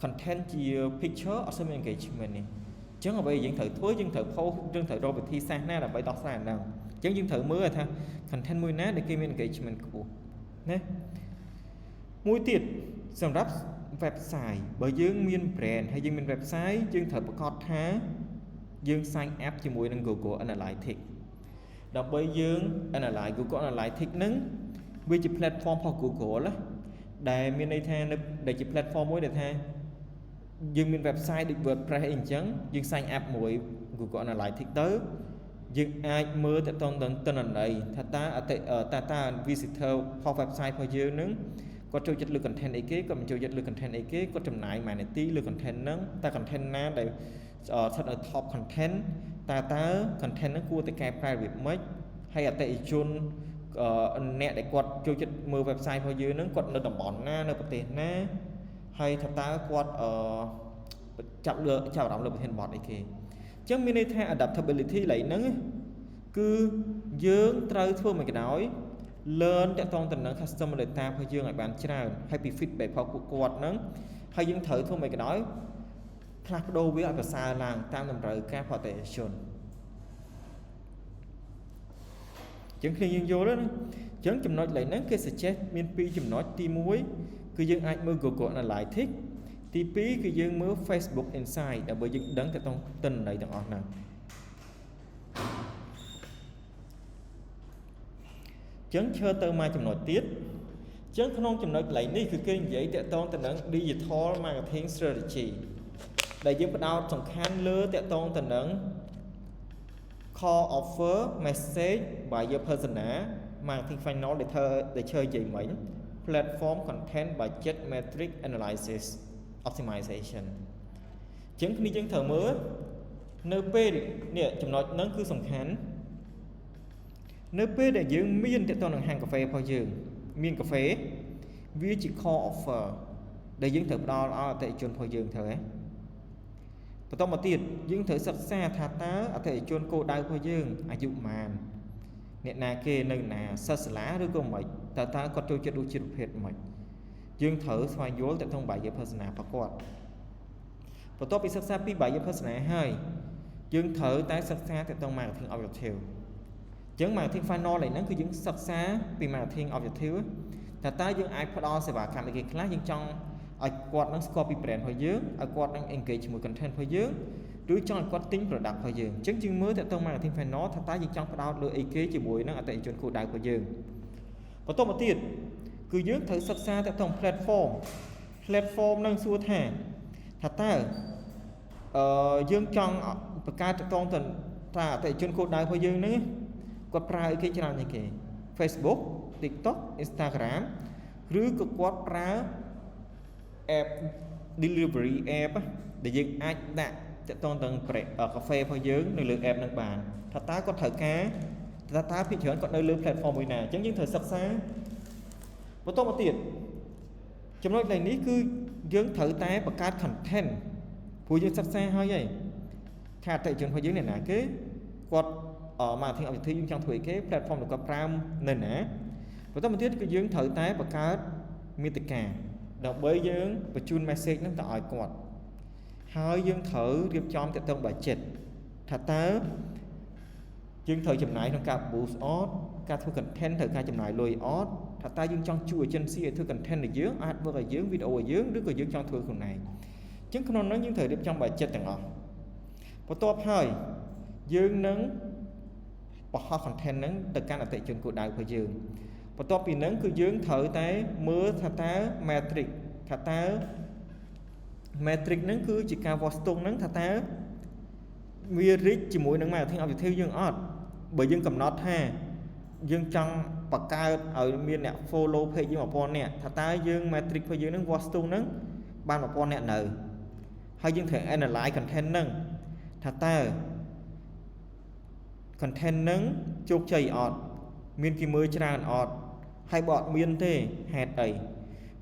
S1: content ជា picture អត់សូវមាន engagement នេះអញ្ចឹងអ្វីយើងត្រូវធ្វើយើងត្រូវ post យើងត្រូវរកវិធីសាស្ត្រណាដើម្បីដោះស្រាយអាហ្នឹងអញ្ចឹងយើងត្រូវមើលថា content មួយណាដែលគេមាន engagement ខ្ពស់ណាមួយទៀតសម្រាប់ website បើយើងមាន brand ហើយយើងមាន website យើងត្រូវប្រកាសថាយើង sign up ជាមួយនឹង Google Analytics ដើម្បីយើង analyze Google Analytics ហ្នឹងវាជា platform របស់ Google ណាដែលមានន័យថាដែលជា platform មួយដែលថាយើងមាន website ដូច WordPress អីអញ្ចឹងយើង sign up មួយ Google Analytics ទៅយើងអាចមើលទៅតទៅទិន្នន័យថាតើ visitor របស់ website របស់យើងនឹងគាត់ចូលចិត្តលើ content អីគេគាត់មិនចូលចិត្តលើ content អីគេគាត់ចំណាយមួយនាទីលើ content ហ្នឹងតើ content ណាដែលស្ថិតនៅ top content តើ content ហ្នឹងគួរតែកែប្រែរបៀបម៉េចហើយអតិថិជនអ្នកដែលគាត់ចូលចិត្តមើល website របស់យើងហ្នឹងគាត់នៅតំបន់ណានៅប្រទេសណាហើយថាតើគាត់ចាប់អារម្មណ៍លើប្រធានបទអីគេអញ្ចឹងមានន័យថា adaptability ឡើយហ្នឹងគឺយើងត្រូវធ្វើមិនក៏ដោយ learn តាក់ទងទៅនឹង customer data របស់យើងឲ្យបានច្រើនហើយពី feedback របស់ពួកគាត់ហ្នឹងហើយយើងត្រូវធ្វើមិនក៏ដោយផ្លាស់ប្ដូរវាឲ្យប្រសើរឡើងតាមតម្រូវការរបស់អតិថិជនអញ្ចឹងគ្នាយើងយល់ទេណាអញ្ចឹងចំណុចឡើយហ្នឹងគេ suggest មាន2ចំណុចទី1គឺយើងអាចមើល Google Analytics ទី2គឺយើងមើល Facebook Insight ដើម្បីយើងដឹងទៅក្នុងទិន្នន័យទាំងអស់ហ្នឹងអញ្ចឹងឈើទៅមកចំណុចទៀតអញ្ចឹងក្នុងចំណុចកន្លែងនេះគឺគេនិយាយតាក់ទងទៅនឹង Digital Marketing Strategy ដែលយើងផ្ដោតសំខាន់លើតាក់ទងទៅនឹង Core Offer Message Buyer Persona Marketing Funnel ដែលឈើនិយាយមិញ Platform Content Budget Metric Analysis Optimization អញ្ចឹងគ្នាយើងត្រូវមើលនៅពេលនេះចំណុចហ្នឹងគឺសំខាន់នៅពេលដែលយើងមានតាក់ទងនឹងហាងកាហ្វេរបស់យើងមានកាហ្វេវាជា core offer ដែលយើងត្រូវផ្ដល់ឲ្យអតិថិជនរបស់យើងត្រូវហ៎បន្តមកទៀតយើងត្រូវសិក្សាថាតើអតិថិជនគោលដៅរបស់យើងអាយុប៉ុន្មានអ្នកណាគេនៅណាសិស្សសាលាឬក៏មិនតើគាត់ចូលចិត្តរសជាតិប្រភេទម៉េចយើងត្រូវស្វែងយល់តាក់ទង buyer persona របស់គាត់បន្ទាប់ពីសិក្សាពី buyer persona ហើយយើងត្រូវតែសិក្សាតាក់ទង marketing objective អញ្ចឹង marketing funnel ឡើយហ្នឹងគឺយើងសិក្សាពី marketing objective ថាតើយើងអាចផ្ដល់សេវាកម្មអីគេខ្លះយើងចង់ឲ្យគាត់នឹងស្គាល់ពី brand របស់យើងឲ្យគាត់នឹង engage ជាមួយ content របស់យើងឬចង់ឲ្យគាត់ទិញ product របស់យើងអញ្ចឹងយើងមើលតាក់ទង marketing funnel ថាតើយើងចង់ផ្ដោតលើអីគេជាមួយនឹងអតិថិជនគោលដៅរបស់យើងបន្តមកទៀតគឺយើងត្រូវសិក្សាតាក់ទង platform នឹងសួរថាតើយើងចង់បង្កើតតាក់ទងទៅថាអតិថិជនគោលដៅរបស់យើងហ្នឹងគាត់ប្រើអីគេច្រើនជាងគេ Facebook TikTok Instagram ឬក៏គាត់ប្រើ app delivery app ដែលយើងអាចដាក់តាក់ទងទៅកាហ្វេរបស់យើងនៅលើ app ហ្នឹងបានថាតើគាត់ត្រូវការថាតើភាគច្រើនគាត់នៅលើ platform មួយណាអញ្ចឹងយើងត្រូវសិក្សាបន្តមកទៀតចំណុចនេះគឺយើងត្រូវតែបង្កើត content ព្រោះយើងសិក្សាហើយថាអតិថិជនរបស់យើងអ្នកណាគេគាត់ marketing objective យើងចង់ធ្វើអីគេ platform ដែលគាត់ប្រើនៅណាបន្តមកទៀតគឺយើងត្រូវតែបង្កើតមាតិកាដើម្បីយើងបញ្ជូន message ហ្នឹងទៅឲ្យគាត់ហើយយើងត្រូវរៀបចំតាក់ទង budget ថាតើយើងត្រូវចំណាយក្នុងការ boost order ការធ្វើ content ត្រូវការចំណាយលុយ order ថាតើយើងចង់ជួយ agency ឲ្យធ្វើ content ឲ្យយើង artwork ឲ្យយើង video ឲ្យយើងឬក៏យើងចង់ធ្វើខ្លួនឯងអញ្ចឹងក្នុងនោះយើងត្រូវរៀបចំ budget ទាំងអស់បន្ទាប់ហើយ dương nâng bỏ họ content nâng từ căn ở tại trường của đại của dương và top vì nâng cứ dương thở tới mưa thả tá metric nâng cứ chỉ cả Boston nâng thả tá Virit chỉ mũi nâng mà thiên học theo dương ọt bởi dương cầm nót ha dương trong bậc cao ở miền nè follow page dương một con nè thả tá dương metric của dương nâng Boston nâng ban một con nè nở hay dương thể analyze content nâng thả tá content nâng chụp chày ọt miền kỳ mới tràn ọt hay bọn miền thế hẹt ấy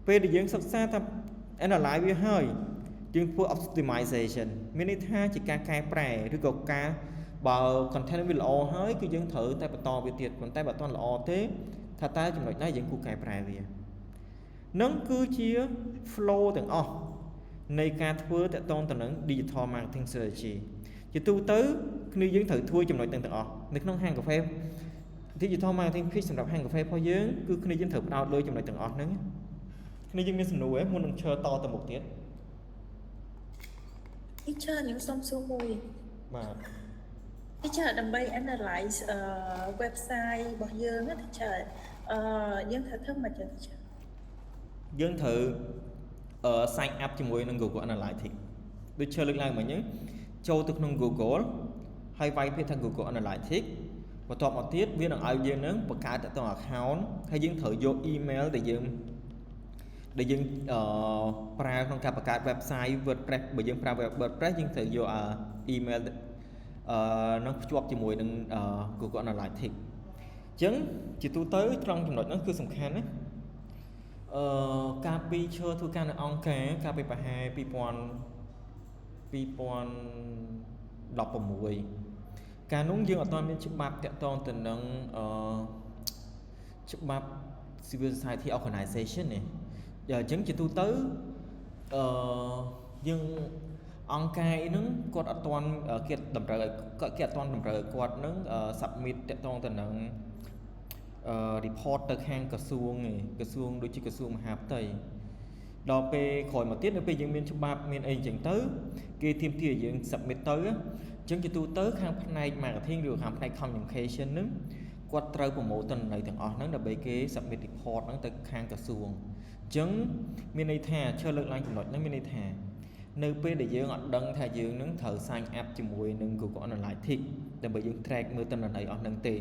S1: về để dương sắc xa thăm analyze với hơi dương phù optimization miền tha chỉ ca cài prẻឬក៏ការបើ content វាល្អហើយគឺយើងត្រូវតែបន្តវាទៀតប៉ុន្តែបើអត់ល្អទេថាតើចំណុចណាយើងគួរកែប្រែវានឹងគឺជា flow ទាំងអស់នៃការធ្វើតកតងទៅនឹង digital marketing strategy ជាទូទៅគ្នាយើងត្រូវធ្វើចំណុចទាំងអស់នៅក្នុងហាងកាហ្វេ digital marketing pitch សម្រាប់ហាងកាហ្វេរបស់យើងគឺគ្នាយើងត្រូវផ្ដោតលើចំណុចទាំងអស់ហ្នឹងគ្នាយើងមានសំណួរមុននឹងឈើតទៅមុខទៀត
S4: Teacher នឹងសុំសួរមួយ
S1: បាទ
S4: Teacher ដើម្បី analyze website របស់យើងណា Teacher យើងត្រូវធ្វើមិនចឹង Teacher
S1: យើងត្រូវ sign up ជាមួយនឹង Google Analytics ដូចឈើលើកឡើងមិញហ្នឹងចូលទៅក្នុង Google ហើយវាយពាក្យថា Google Analytics បន្ទាប់មកទៀតវានឹងឲ្យយើងនឹងបង្កើតទៅ account ហើយយើងត្រូវយក email ដែលយើងប្រើក្នុងការបង្កើត website WordPress បើយើងប្រើ WordPress យើងត្រូវយក email នឹងភ្ជាប់ជាមួយនឹង Google Analytics អញ្ចឹងជាទូទៅត្រង់ចំណុចហ្នឹងគឺសំខាន់ណាការពីឈើធ្វើការនៅអង្គការការពីប្រហែល2016កាលនោះយើងអត់ទាន់មានច្បាប់តាក់ទងទៅនឹងច្បាប់ Civil Society Organization នេះអញ្ចឹងជាទូទៅយើងអង្គការហ្នឹងគាត់អត់ទាន់គេតម្រូវឲ្យគាត់នឹង submit តាក់ទងទៅនឹងreport ទៅខាងក្រសួងដូចជាក្រសួងមហាផ្ទៃដល់ពេលក្រោយមកទៀតនៅពេលយើងមានច្បាប់មានអីអញ្ចឹងទៅគេទាមទារយើង submit ទៅអញ្ចឹងជាទូទៅខាងផ្នែក marketing ឬខាងផ្នែក communication ហ្នឹងគាត់ត្រូវប្រមូលទិន្នន័យទាំងអស់ហ្នឹងដើម្បីគេ submit report ហ្នឹងទៅខាងក្រសួងអញ្ចឹងមានន័យថាឈើលើកឡើងចំណុចហ្នឹងមានន័យថានៅពេលដែលយើងអត់ដឹងថាយើងនឹងត្រូវ sign up ជាមួយនឹង Google Analytics ដើម្បីយើង track មើលទិន្នន័យអស់ហ្នឹងទេ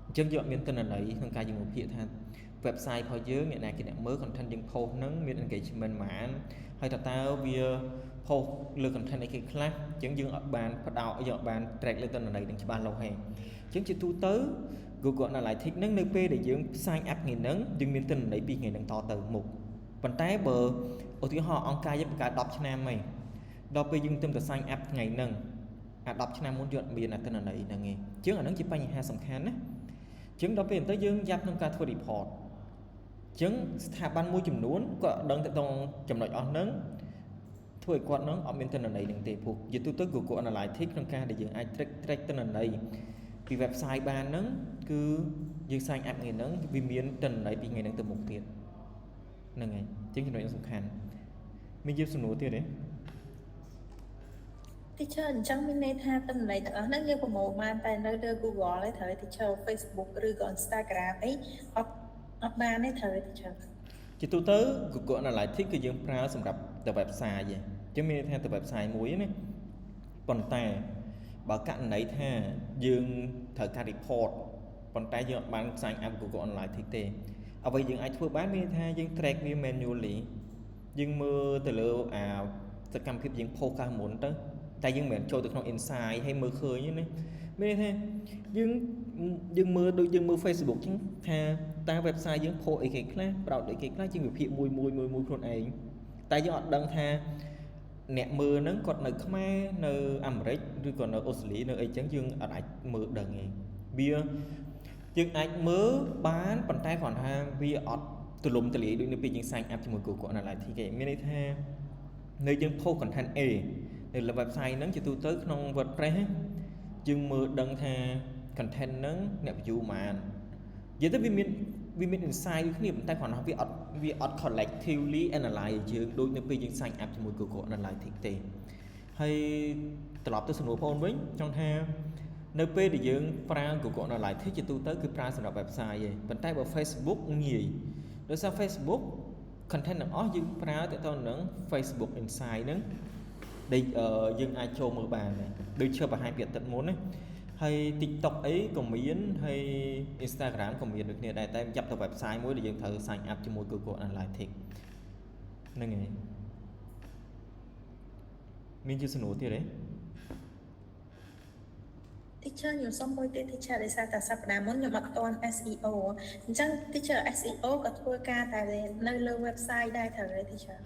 S1: អញ្ចឹងយើងអត់មានទិន្នន័យក្នុងការយើងវិភាគថា website របស់យើងអ្នកណាគេអ្នកមើល content យើង post ហ្នឹងមាន engagement ប៉ុន្មានហើយតើវា post លើ content អីគេខ្លះអញ្ចឹងយើងអត់បានផ្ដោតយើងអត់បាន track លើទិន្នន័យនឹងច្បាស់លាស់ទេអញ្ចឹងជាទូទៅ Google Analytics ហ្នឹងនៅពេលដែលយើង sign up ថ្ងៃហ្នឹងយើងមានទិន្នន័យពីថ្ងៃហ្នឹងតទៅមុខប៉ុន្តែបើឧទាហរណ៍អង្គការយើងបង្កើត10ឆ្នាំហើយដល់ពេលយើងទៅ sign up ថ្ងៃហ្នឹងអា10ឆ្នាំមុនយើងអត់មានទិន្នន័យហ្នឹងទេអញ្ចឹងអាហ្នឹងជាបញ្ហាសំខាន់ណាអញ្ចឹងដល់ពេលទៅយើងយ៉ាប់ក្នុងការធ្វើ report អញ្ចឹងស្ថាប័នមួយចំនួនក៏ដឹងទៅដល់ចំណុចអស់ហ្នឹងធ្វើឲ្យគាត់ហ្នឹងអត់មានទិន្នន័យហ្នឹងទេព្រោះជាទូទៅ Google Analytics ក្នុងការដែលយើងអាច track ទិន្នន័យពី website បានហ្នឹងគឺយើង sign up ថ្ងៃហ្នឹងវាមានទិន្នន័យពីថ្ងៃហ្នឹងទៅមុខទៀតហ្នឹងហើយអញ្ចឹងចំណុចសំខាន់មានជាសំណួរទៀតទេ
S4: Teacher អញ្ចឹងមានន័យថាទិន្នន័យទាំងអស់ហ្នឹងយើងប្រមូលបានតែនៅលើ Google ទេត្រូវ Teacher Facebook ឬក៏ Instagram អីអត់បានទេត្រូវ Teacher
S1: ជាទូទៅ Google Analytics គឺយើងប្រើសម្រាប់តែ website ទេអញ្ចឹងមានន័យថាតែ website មួយណាប៉ុន្តែបើករណីថាយើងត្រូវការ report ប៉ុន្តែយើងអត់បាន sign up Google Analytics ទេអ្វីយើងអាចធ្វើបានមានន័យថាយើង track វា manually យើងមើលទៅលើសកម្មភាពយើង post កាលមុនទៅតែយើងមិនមែនចូលទៅក្នុង insight ហើយមើលឃើញទេណាមានន័យថាយើងមើលដូចយើងមើល Facebook ចឹងថាតើ website យើង post អីគេខ្លះប្រោតអីគេខ្លះជាងវិភាគមួយខ្លួនឯងតែយើងអត់ដឹងថាអ្នកមើលហ្នឹងគាត់នៅខ្មែរនៅអាមេរិកឬក៏នៅអូស្ត្រាលីនៅអីចឹងយើងអត់អាចមើលដឹងទេវាយើងអាចមើលបានប៉ុន្តែគ្រាន់ថាវាអត់ទូលំទូលាយដូចនៅពេលយើង sign up ជាមួយ Google Analytics ទេមានន័យថានៅយើង post content A នៅលើ website ហ្នឹងជាទូទៅក្នុង WordPress យើងមើលដឹងថា content ហ្នឹងអ្នក view ប៉ុន្មាននិយាយទៅវាមាន insight ដូចគ្នាប៉ុន្តែគ្រាន់តែវាអត់ collectively analyze យើងដូចនៅពេលយើង sign up ជាមួយ Google Analytics ទេហើយ ត្រឡប់ទៅសំណួរបងវិញចង់ថានៅពេលដែលយើងប្រើ Google Analytics ជាទូទៅគឺប្រើសម្រាប់ website ឯងប៉ុន្តែបើ Facebook ងាយដោយសារ Facebook content ទាំងអស់យើងប្រើទៅនឹង Facebook Insight ហ្នឹងដែលយើងអាចចូលមើលបានដូចជាបង្ហាញពីអតីតមុនណាហើយ TikTok អីក៏មានហើយ Instagram ក៏មានដូចគ្នាដែរតែចាប់ទៅ website មួយដែលយើងត្រូវ sign up ជាមួយ Google Analytics ហ្នឹងហើយមានជាសំណួរទៀតទេ
S4: teacher ខ្ញុំសុំមួយទៀត teacher ដោយសារតែសប្តាហ៍មុនខ្ញុំអត់ទាន់ SEO អញ្ចឹង teacher SEO ក៏ធ្វើការតែនៅលើ website ដែរត្រូវទេ teacher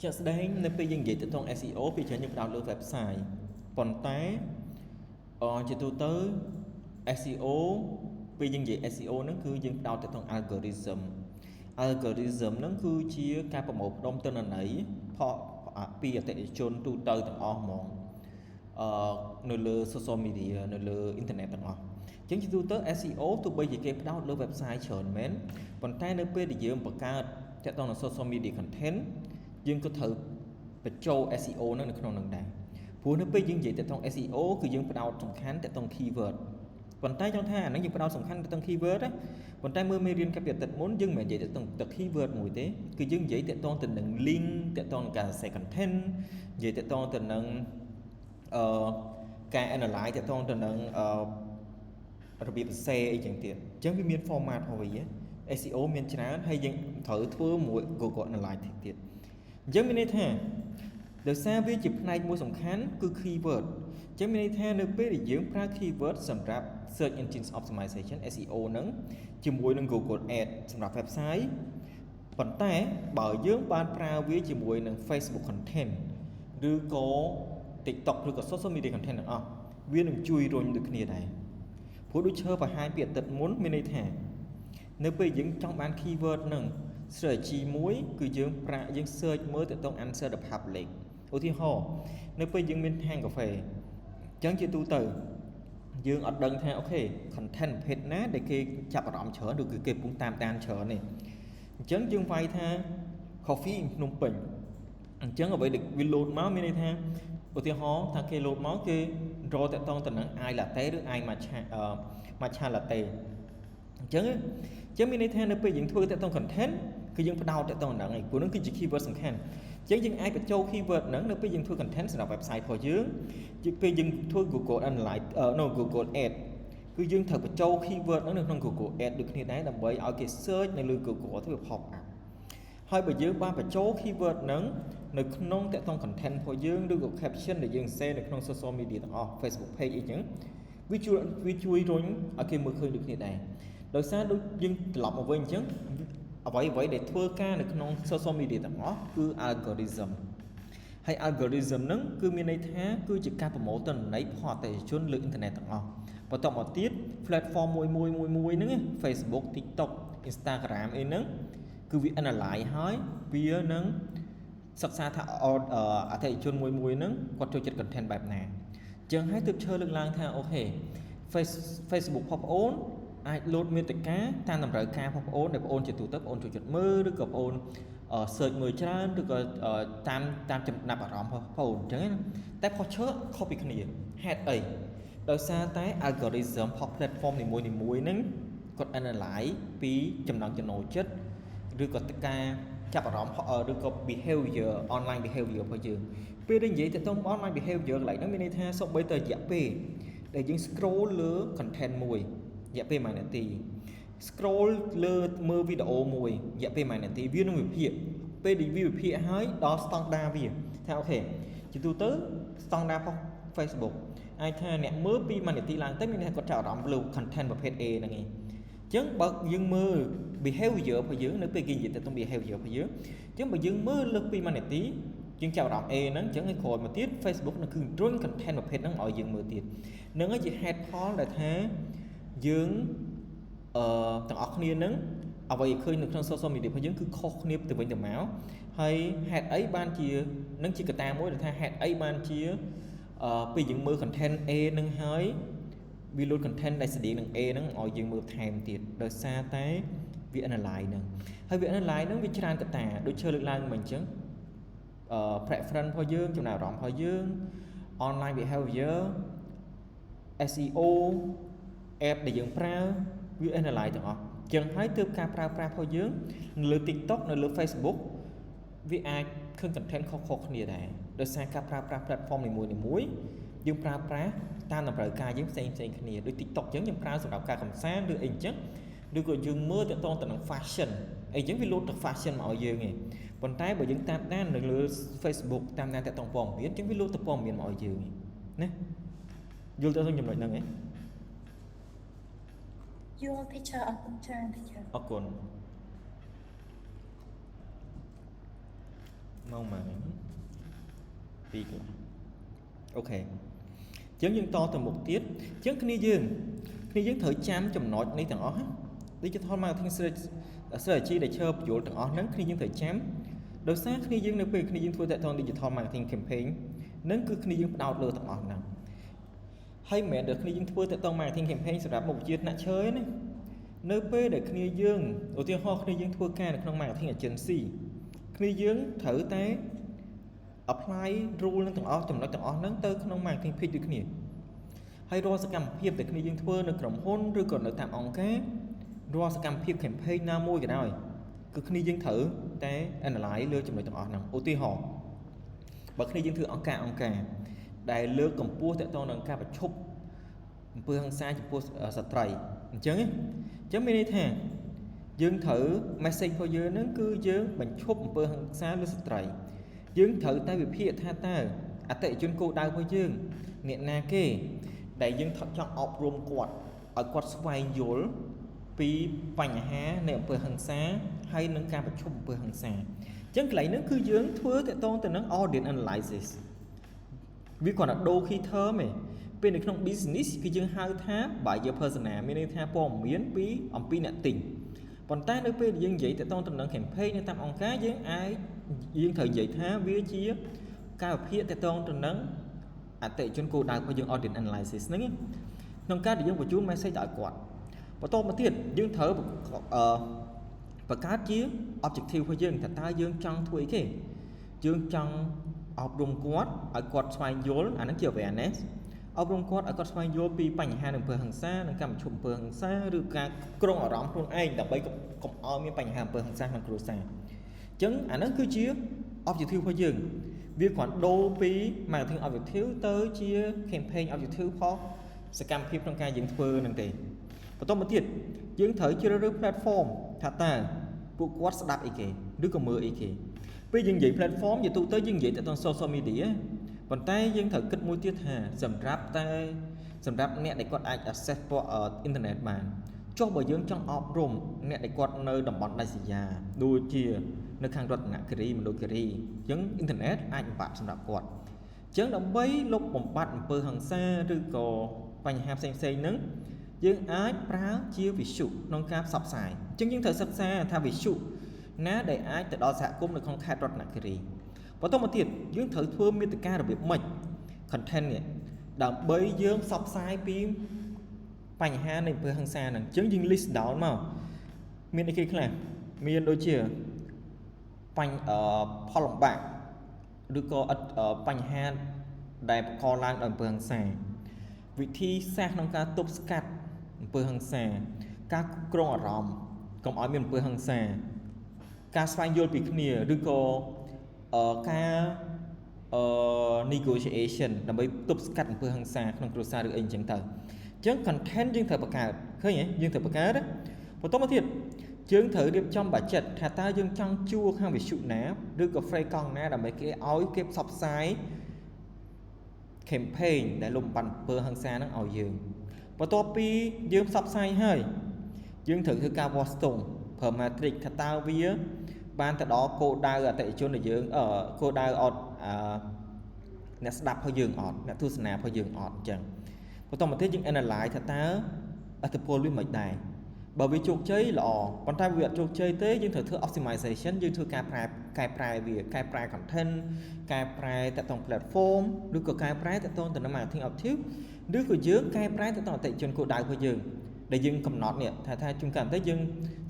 S1: ជាក់ស្ដែងនៅពេលយើងនិយាយទៅក្នុង SEO ពីច្រើនយើងផ្ដោតលើ website ប៉ុន្តែជាទូទៅ SEO ពេលយើងនិយាយ SEO ហ្នឹងគឺយើងផ្ដោតទៅក្នុង algorithm ហ្នឹងគឺជាការប្រមូលផ្ដុំទិន្នន័យពីអតិថិជនទូទៅទាំងអស់ហ្មងនៅលើ social media នៅលើ internet ទាំងអស់អញ្ចឹងជាទូទៅ SEO ទោះបីជាគេផ្ដោតលើ website ច្រើនមែនប៉ុន្តែនៅពេលដែលយើងបង្កើតទាក់ទងនឹង social media content យើងក៏ត្រូវបញ្ចូល SEO ហ្នឹងនៅក្នុងហ្នឹងដែរព្រោះនៅពេលយើងនិយាយទាក់ទង SEO គឺយើងផ្ដោតសំខាន់ទាក់ទង keyword ប៉ុន្តែចង់ថាអាហ្នឹងយើងផ្ដោតសំខាន់ទាក់ទង keyword ណាប៉ុន្តែមើលមេរៀនកាពីអតីតមុនយើងមិននិយាយទាក់ទងទៅ keyword មួយទេគឺយើងនិយាយទាក់ទងទៅនឹង link ទាក់ទងនឹងការសរសេរ content និយាយទាក់ទងទៅនឹងការ analyze ទាក់ទងទៅនឹងរបៀបសរសេរអីចឹងទៀតអញ្ចឹងវាមាន format របស់វា SEO មានច្រើនហើយយើងត្រូវធ្វើមួយ Google Analytics ទៀតអញ្ចឹងមានន័យថាដោយសារវាជាផ្នែកមួយសំខាន់គឺ keyword អញ្ចឹងមានន័យថានៅពេលដែលយើងប្រើ keyword សម្រាប់ search engine optimization SEO ហ្នឹងជាមួយនឹង Google Ads សម្រាប់ website ប៉ុន្តែបើយើងបានប្រើវាជាមួយនឹង Facebook content ឬក៏ TikTok ឬក៏ social media content ទាំងអស់វានឹងជួយរុញដូចគ្នាដែរព្រោះដូចឈើបង្ហាញពីអតីតមុនមានន័យថានៅពេលយើងចង់បាន keyword ហ្នឹង strategy មួយគឺយើងយើង search មើលទៅក្នុង answer the public ឧទាហរណ៍នៅពេលយើងមានហាងកាហ្វេអញ្ចឹងជាទូទៅយើងអត់ដឹងថាអូខេ content ប្រភេទណាដែលគេចាប់អារម្មណ៍ច្រើនឬគឺគេកំពុងតាមដានច្រើននេះអញ្ចឹងយើងវាយថា coffee ភ្នំពេញអញ្ចឹងអ្វីដែលវា load មកមានន័យថាឧទាហរណ៍ថាគេ load មកគេ draw តាក់ទងទៅនឹង ice latte ឬ ice matcha latte អញ្ចឹងមានន័យថានៅពេលយើងធ្វើតាក់ទង content គឺយើងផ្ដោតតាក់ទងហ្នឹងឯងព្រោះហ្នឹងគឺជា keyword សំខាន់អញ្ចឹងយើងអាចបញ្ចូល keyword ហ្នឹងនៅពេលយើងធ្វើ content សម្រាប់ website របស់យើងពេលយើងធ្វើ Google Analytics Google Ads គឺយើងត្រូវបញ្ចូល keyword ហ្នឹងនៅក្នុង Google Ads ដូចគ្នាដែរដើម្បីឲ្យគេ search នៅលើ Google ទៅវា pop up ហើយបើយើងបានបញ្ចូល keyword ហ្នឹងនៅក្នុងតាក់ទង content របស់យើងឬក៏ caption ដែលយើង share នៅក្នុង social media ទាំងអស់ Facebook page អីចឹងវាជួយរុញឲ្យគេមើលឃើញដូចគ្នាដែរដោយសារដូចយើងត្រឡប់មកវិញអញ្ចឹងអ្វីដែលធ្វើការនៅក្នុង social media ទាំងអស់គឺ algorithm ហើយ algorithm ហ្នឹងគឺមានន័យថាគឺជាការប្រមូលទិន្នន័យផលអតិថិជនលើ internet ទាំងអស់បន្ទាប់មកទៀត platform មួយហ្នឹង Facebook TikTok Instagram អីហ្នឹងគឺវា analyze ហើយវានឹងសិក្សាថាអតិថិជនមួយហ្នឹងគាត់ចូលចិត្ត content បែបណាអញ្ចឹងហើយទើបឈើលើកឡើងថាអូខេ Facebook បងប្អូនអាច load មាតិកាតាមតម្រូវការបងប្អូនដែលបងប្អូនជាទូទៅបងប្អូនចូលចិត្តមើលឬក៏បងប្អូន search មើលច្រើនឬក៏តាមចំណាប់អារម្មណ៍បងប្អូនអញ្ចឹងណាតែផុសឈើខុសពីគ្នាហេតុអីដោយសារតែ algorithm ផុស platform នីមួយហ្នឹងគាត់ analyze ពីចំណង់ចំណូលចិត្តឬក៏ការចាប់អារម្មណ៍ឬក៏ behavior online behavior របស់យើងពេលដែលនិយាយទៅក្នុង online behavior កន្លែងហ្នឹងមានន័យថាសូម្បីតែរយៈពេលដែលយើង scroll លើ content មួយរយៈពេល1នាទី scroll លើមើលវីដេអូមួយរយៈពេល1នាទីវានឹងវិភាគពេលដែលវាវិភាគហើយដល់ standard វាថាអូខេជាទូទៅ standard របស់ Facebook អាចថាអ្នកមើលពី1នាទីឡើងទៅមានន័យថាគាត់ចាប់អារម្មណ៍លើ content ប្រភេទ A ហ្នឹងឯងអញ្ចឹងបើយើងមើល behavior របស់យើងនៅពេលគេនិយាយទៅក្នុង behavior របស់យើងអញ្ចឹងបើយើងមើលលើកពី1នាទីយើងចាប់អារម្មណ៍ A ហ្នឹងអញ្ចឹងឲ្យក្រោយមកទៀត Facebook នឹងគឺ run content ប្រភេទហ្នឹងឲ្យយើងមើលទៀតនឹងហើយជាហេតុផលដែលថាយើងទាំងអស់គ្នាហ្នឹងអ្វីឃើញនៅក្នុង social media របស់យើងគឺខុសគ្នាទៅវិញទៅមកហើយហេតុអីបានជានឹងជាកត្តាមួយដែលថាហេតុអីបានជាពេលយើងមើល content A ហ្នឹងហើយវា load content ដែលស្តីនឹង A ហ្នឹងឲ្យយើងមើលថែមទៀតដោយសារតែវា analyze ហ្នឹងហើយវា analyze ហ្នឹងវាច្រើនកត្តាដូចឈើលើកឡើងមកអញ្ចឹងpreference របស់យើងចំណាប់អារម្មណ៍របស់យើង online behavior SEO app ដែលយើងប្រើវា analyze ទាំងអស់ចឹងហើយទើបការប្រើប្រាស់របស់យើងនៅលើ TikTok នៅលើ Facebook វាអាចឃើញ content ខុសៗគ្នាដែរដោយសារការប្រើប្រាស់ platform នីមួយៗយើងប្រើប្រាស់តាមតម្រូវការយើងផ្សេងៗគ្នាដូច TikTok ចឹងយើងប្រើសម្រាប់ការកម្សាន្តឬអីអញ្ចឹងឬក៏យើងមើលទៅទៅនឹង fashion អីចឹងវាលោតទៅ fashion មកឲ្យយើងឯងប៉ុន្តែបើយើងតាមដាននៅលើ Facebook តាមដានទៅព័ត៌មានចឹងវាលោតទៅព័ត៌មានមកឲ្យយើងណាយល់ទៅក្នុងចំណុចហ្នឹងឯង
S4: យល់ teacher អរគុណច្រើន teacher
S1: អរគុណមកមកពីកន្លះអូខេចឹងយើងតទៅមុខទៀតចឹងគ្នាយើងត្រូវចាំចំណុចនេះទាំងអស់ណា Digital Marketing Strategy ដែលឈើបញ្យល់ទាំងអស់ហ្នឹងគ្នាយើងត្រូវចាំដោយសារគ្នាយើងនៅពេលគ្នាយើងធ្វើតាក់ទង Digital Marketing Campaign ហ្នឹងគឺគ្នាយើងផ្ដោតលើទាំងអស់ហ្នឹងហើយមិនមែនតែគ្នាយើងធ្វើតាក់ទង Marketing Campaign សម្រាប់មុខវិជ្ជាថ្នាក់ឈើទេណានៅពេលដែលគ្នាយើងឧទាហរណ៍គ្នាយើងធ្វើការនៅក្នុង Marketing Agency គ្នាយើងត្រូវតែ apply rule នឹងទាំងអស់ចំណុចទាំងអស់ហ្នឹងទៅក្នុង marketing page ដូចគ្នាហើយរាល់សកម្មភាពដែលគ្នាយើងធ្វើនៅក្រុមហ៊ុនឬក៏នៅតាមអង្គការរាល់សកម្មភាព campaign ណាមួយក៏ដោយគឺគ្នាយើងត្រូវតែ analyze លើចំណុចទាំងអស់ហ្នឹងឧទាហរណ៍បើគ្នាយើងធ្វើអង្គការដែលលើកកម្ពស់តាក់ទងនឹងការប្រឈប់អំពើហិង្សាចំពោះស្ត្រីអញ្ចឹងមានន័យថាយើងត្រូវ message របស់យើងហ្នឹងគឺយើងបញ្ឈប់អំពើហិង្សាលើស្ត្រីយើងត្រូវតែវិភាគថាតើអតិថិជនគោលដៅរបស់យើងអ្នកណាគេដែលយើងចង់អប់រំគាត់ឲ្យគាត់ស្វែងយល់ពីបញ្ហានៃអំពើហិង្សាហើយនឹងការប្រឈប់អំពើហិង្សាអញ្ចឹងកន្លែងហ្នឹងគឺយើងធ្វើតាក់ទងទៅនឹង audience analysis វាគ្រាន់តែដូរ key term ឯងពេលនៅក្នុង business គឺយើងហៅថា buyer persona មានន័យថាព័ត៌មានអំពីអ្នកទិញប៉ុន្តែនៅពេលយើងនិយាយតាក់ទងទៅនឹង campaign នៅតាមអង្គការយើងត្រូវនិយាយថាវាជាការវិភាគតាក់ទងទៅនឹងអតិថិជនគោលដៅរបស់យើង audience analysis ហ្នឹងក្នុងការដែលយើងបញ្ជូន message ដល់គាត់បន្តមកទៀតយើងត្រូវបង្កើតជា objective របស់យើងថាតើយើងចង់ធ្វើអីគេយើងចង់អប់រំគាត់ឲ្យគាត់ស្វែងយល់អាហ្នឹងជា awareness អប់រំគាត់ឲ្យគាត់ស្វែងយល់ពីបញ្ហាអំពើហិង្សានិងការប្រឈមអំពើហិង្សាឬការគ្រងអារម្មណ៍ខ្លួនឯងដើម្បីកុំឲ្យមានបញ្ហាអំពើហិង្សាក្នុងគ្រួសារអញ្ចឹងអាហ្នឹងគឺជា objective របស់យើងវាគ្រាន់ដូរពី marketing objective ទៅជា campaign objective ផងសកម្មភាពក្នុងការយើងធ្វើហ្នឹងទេបន្តមកទៀតយើងត្រូវជ្រើសរើស platform ថាតើពួកគាត់ស្ដាប់អីគេឬក៏មើលអីគេពេលយើងនិយាយ platform ជាទូទៅយើងនិយាយទៅ social media ប៉ុន្តែយើងត្រូវគិតមួយទៀតថាសម្រាប់អ្នកដែលគាត់អាច access អ៊ីនធឺណិតបានចុះបើយើងចង់អប់រំអ្នកដែលគាត់នៅតំបន់ដាច់ស្រយាលដូចជានៅខាងរតនគិរីមណ្ឌលគិរីអញ្ចឹងអ៊ីនធឺណិតអាចបំផាត់សម្រាប់គាត់អញ្ចឹងដើម្បីលុបបំបាត់អំពើហិង្សាឬក៏បញ្ហាផ្សេងៗហ្នឹងយើងអាចប្រើជា visual ក្នុងការផ្សព្វផ្សាយអញ្ចឹងយើងត្រូវសិក្សាថា visual ណាដែលអាចទៅដល់សហគមន៍នៅក្នុងខេត្តរតនគិរីបន្តមកទៀតយើងត្រូវធ្វើមាតិការបៀបម៉េច content នេះដើម្បីយើងផ្សព្វផ្សាយពីបញ្ហានៃអំពើហិង្សាហ្នឹងអញ្ចឹងយើង list down មកមានអីគេខ្លះមានដូចជាផលលំបាកឬក៏បញ្ហាដែលបង្កឡើងដោយអំពើហិង្សាវិធីសាស្ត្រក្នុងការទប់ស្កាត់អំពើហិង្សាការគ្រប់គ្រងអារម្មណ៍កុំឲ្យមានអំពើហិង្សាការស្វែងយល់ពីគ្នាឬក៏ការ negotiation ដើម្បីទប់ស្កាត់អំពើហិង្សាក្នុងគ្រួសារឬអីអញ្ចឹងទៅអញ្ចឹង content យើងត្រូវបង្កើតឃើញទេយើងត្រូវបង្កើតបន្តមកទៀតយើងត្រូវរៀបចំ budget ថាតើយើងចង់ជួលខាងវិទ្យុណាឬក៏ free កង់ណាដើម្បីគេឲ្យគេផ្សព្វផ្សាយ campaign ដែលលុបបំបាត់អំពើហិង្សាហ្នឹងឲ្យយើងបន្ទាប់ពីយើងផ្សព្វផ្សាយហើយយើងត្រូវធ្វើការវាស់ស្ទង់ប្រើ matrix ថាតើវាបានទៅដល់គោលដៅអតិថិជនរបស់យើងគោលដៅអត់អ្នកស្ដាប់របស់យើងអត់អ្នកទស្សនារបស់យើងអត់អញ្ចឹងបន្តមកទៀតយើង analyze ថាតើអត្ថប្រយោជន៍វាមិនដែរបើវាជោគជ័យល្អប៉ុន្តែវាអត់ជោគជ័យទេយើងត្រូវធ្វើ optimization យើងធ្វើការកែប្រែវាកែប្រែ content កែប្រែទៅតាម platform ឬក៏កែប្រែទៅតាម marketing objective ឬក៏យើងកែប្រែទៅតាមអតិថិជនគោលដៅរបស់យើងដែលយើងកំណត់នេះថាជួនកាលទៅយើង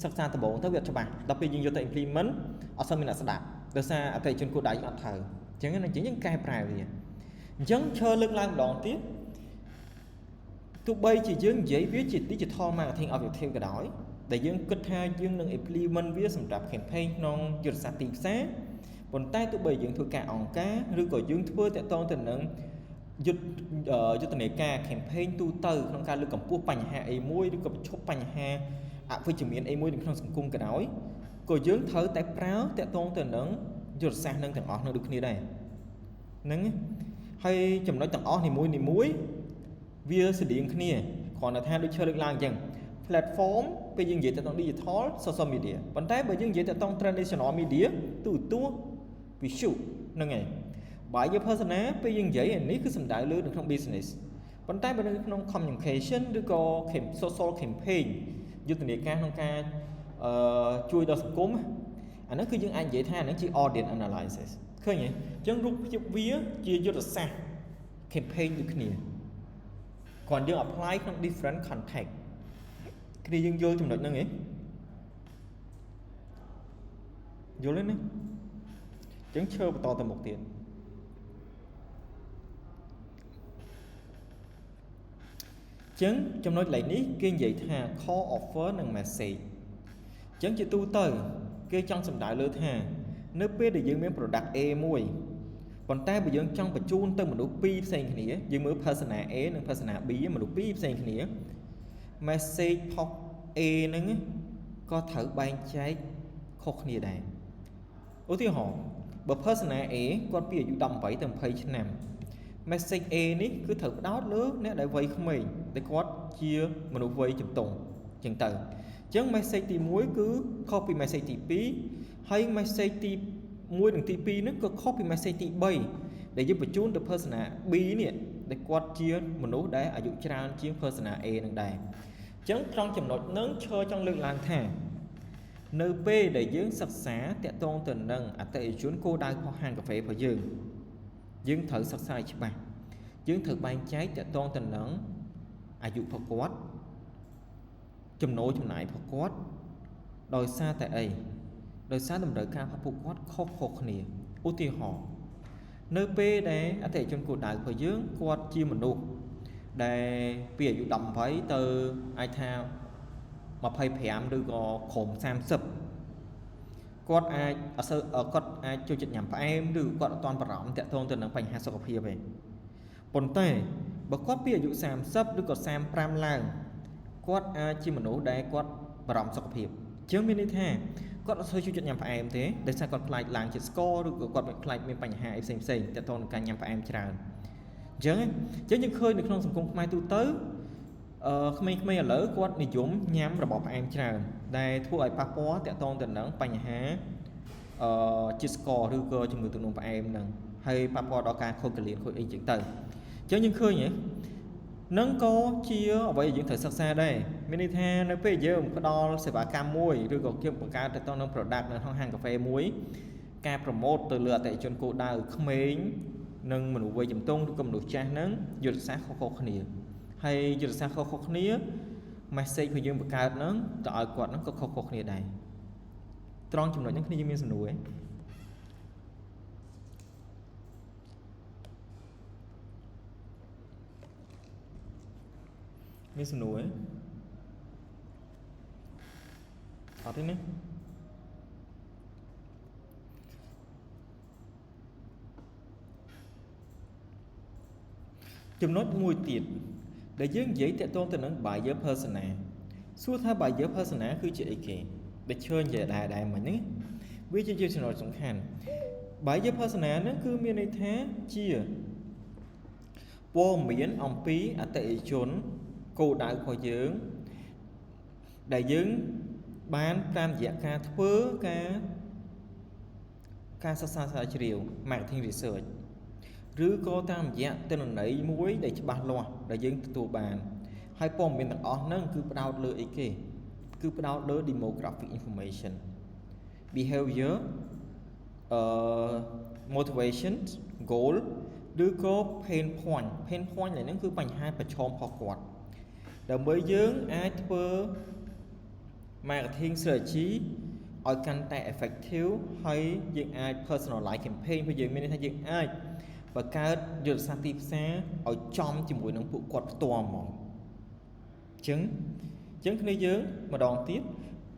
S1: សិក្សាដំបូងទៅវាអត់ច្បាស់ដល់ពេលយើងយកទៅ implement អត់សូវមានអ្នកស្ដាប់ដោយសារអតិថិជនគោលដៅយើងអត់ត្រូវអញ្ចឹងយើងកែប្រែវាអ Chẳng chờ lực làm đòn tiếp tụi bay chỉ dương giấy viết chỉ digital marketing objective cái đó để dương kết hai dương nâng implement viết sản phẩm campaign non dược sạch tìm xá còn tay tụi bay dương thua cả ỏng cá rồi còn dương thua tại tôn tình nâng dược dược tình ca campaign tu từ trong ca lực cầm pua bành hạ ấy môi được cầm chốt bành hạ với chữ miền ấy môi được trong sừng cung cái đó còn dương thở tại práo tại tôn tình nâng dược sạch nâng thằng ỏng nâng được như đây nâng hay chấm nói thằng ỏng thì muối via sự điện kia còn là thay đổi chơi được làm chẳng platform bây giờ vậy tại digital social media vấn đề bây giờ vậy tại traditional media từ tua visual nâng ngày bài giờ persona bây giờ vậy này cứ sầm đại lưới được trong business vấn đề bây giờ trong communication được có social campaign như từ này ca trong ca chui đào sập cốm anh nó cứ những anh vậy thay nó chỉ audience analysis khơi nhỉ chẳng rút chụp vía chia vô được xa campaign được kia còn dương apply trong different context khi dương vô trong đó nữa nghĩ vô lên đi chẳng chơi to tầm một tiền chẳng trong nói lại ní kiên vậy thà call offer nâng message chẳng chỉ tu tới cái trong sầm đại lơ thà nếu biết để dương miếng product A mùi còn ta bây giờ trong và chun tới một độ pi xanh kia dương mới persona Aនិង persona B mà độ pi xanh kia message pop A ហ្នឹងក៏ត្រូវបែងចែកខុសគ្នាដែរឧទាហរណ៍បើ persona A គាត់ពីអាយុ18ទៅ20ឆ្នាំ message A នេះគឺត្រូវផ្ដោតលើអ្នកដែលវ័យក្មេងតែគាត់ជាមនុស្សវ័យជំទង់អញ្ចឹងទៅអញ្ចឹង message ទី1គឺខុសពី message ទី2ហើយ message ទី1និងទី2ហ្នឹងក៏ខុសពី message ទី3ដែលយើងបញ្ជូនទៅ persona B នេះដែលគាត់ជាមនុស្សដែលអាយុច្រើនជាង persona A នឹងដែរអញ្ចឹងtrongចំណុចហ្នឹងឈរចង់លើកឡើងថានៅពេលដែលយើងសិក្សាតាក់ទងទៅនឹងអតិថិជនគោលដៅរបស់ហាងកាហ្វេរបស់យើងត្រូវសិក្សាឲ្យច្បាស់យើងត្រូវបែងចែកតាក់ទងទៅនឹងអាយុរបស់គាត់ចំណូលចំណាយរបស់គាត់ដោយសារតែអីដោយសារតម្រូវការរបស់ពួកគាត់ខុសៗគ្នាឧទាហរណ៍នៅពេលដែលអតិថិជនគោលដៅរបស់យើងគាត់ជាមនុស្សដែលពីអាយុ18ទៅអាចថា25ឬក៏ក្រោម30គាត់អាចគាត់អាចចូលចិត្តញ៉ាំផ្អែមឬគាត់អត់ទាន់បារម្ភតាក់ទងទៅនឹងបញ្ហាសុខភាពទេប៉ុន្តែបើគាត់ពីអាយុ30ឬក៏35ឡើងគាត់អាចជាមនុស្សដែលគាត់បារម្ភសុខភាពជាងមានន័យថាគាត់អត់ចូលចិត្តញ៉ាំផ្អែមទេដោយសារគាត់ខ្លាចឡើងជាតិស្ករឬក៏គាត់ខ្លាចមានបញ្ហាអីផ្សេងៗតាក់ទងនឹងការញ៉ាំផ្អែមច្រើនអញ្ចឹងយើងឃើញនៅក្នុងសង្គមខ្មែរទូទៅក្មេងៗឥឡូវគាត់និយមញ៉ាំរបស់ផ្អែមច្រើនដែលធ្វើឲ្យប៉ះពាល់តាក់ទងទៅនឹងបញ្ហាជាតិស្ករឬក៏ជំងឺទឹកនោមផ្អែមហ្នឹងហើយប៉ះពាល់ដល់ការខូចកលៀនខូចអីចឹងទៅអញ្ចឹងយើងឃើញហ៎នឹងក៏ជាអ្វីដែលយើងត្រូវសិក្សាដែរមានន័យថានៅពេលយើងផ្ដល់សេវាកម្មមួយឬក៏យើងបង្កើតទៅនឹង product នៅក្នុងហាងកាហ្វេមួយការ promote ទៅលើអតិថិជនគោលដៅក្មេងនិងមនុស្សវ័យជំទង់ឬក៏មនុស្សចាស់ហ្នឹងយុទ្ធសាស្ត្រខុសៗគ្នាហើយយុទ្ធសាស្ត្រខុសៗគ្នា message របស់យើងបង្កើតហ្នឹងទៅឲ្យគាត់ហ្នឹងក៏ខុសៗគ្នាដែរត្រង់ចំណុចហ្នឹងគ្នាយើងមានសំណួរទេមានសំណួរទេអត់ទេណាចំណុចមួយទៀតដែលយើងនិយាយតាក់ទងទៅនឹង buyer persona សួរថា buyer persona គឺជាអីគេដែលឈើនិយាយដែរមិញហ្នឹងវាជាចំណុចសំខាន់ buyer persona ហ្នឹងគឺមានន័យថាជាព័ត៌មានអំពីអតិថិជនគោលដៅរបស់យើងដែលយើងបានតាមរយៈការធ្វើការសិក្សាស្រាវជ្រាវ marketing research ឬក៏តាមរយៈទិន្នន័យមួយដែលច្បាស់លាស់ដែលយើងទទួលបានហើយព័ត៌មានទាំងអស់ហ្នឹងគឺផ្ដោតលើអីគេគឺផ្ដោតលើ demographic information behavior motivation goal ឬក៏ pain point này ហ្នឹងគឺបញ្ហាប្រឈមរបស់គាត់ដើម្បីយើងអាចធ្វើ marketing strategy ឲ្យកាន់តែ effective ហើយយើងអាច personalize campaign របស់យើងមានន័យថាយើងអាច បើកើតយុទ្ធសាស្ត្រទីផ្សារឲ្យចំជាមួយនឹងពួកគាត់ផ្ទាល់ហ្មងអញ្ចឹងគ្នាយើងម្ដងទៀត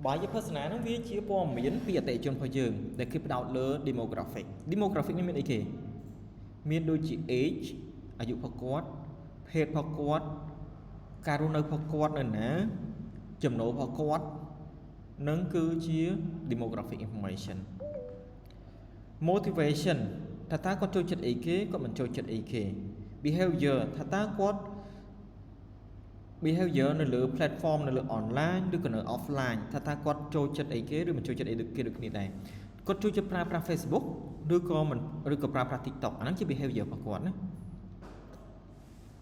S1: បាយ persona ហ្នឹងវាជាព័ត៌មានពីអតិថិជនរបស់យើងដែលគេផ្ដោតលើ demographic នេះមានអីគេមានដូចជា age អាយុរបស់គាត់ភេទរបស់គាត់ការរស់នៅរបស់គាត់នៅណាចំណូលរបស់គាត់នឹងគឺជា demographic information motivation ថាតើគាត់ចូលចិត្តអីគេគាត់មិនចូលចិត្តអីគេ behavior ថាតើគាត់ behavior នៅលើ platform នៅលើ online ឬក៏នៅ offline ថាតើគាត់ចូលចិត្តអីគេឬមិនចូលចិត្តអីគេដូចគ្នាដែរគាត់ចូលចិត្តប្រើប្រាស់ Facebook ឬក៏មិនឬក៏ប្រើប្រាស់ TikTok អាហ្នឹងជា behavior របស់គាត់ណា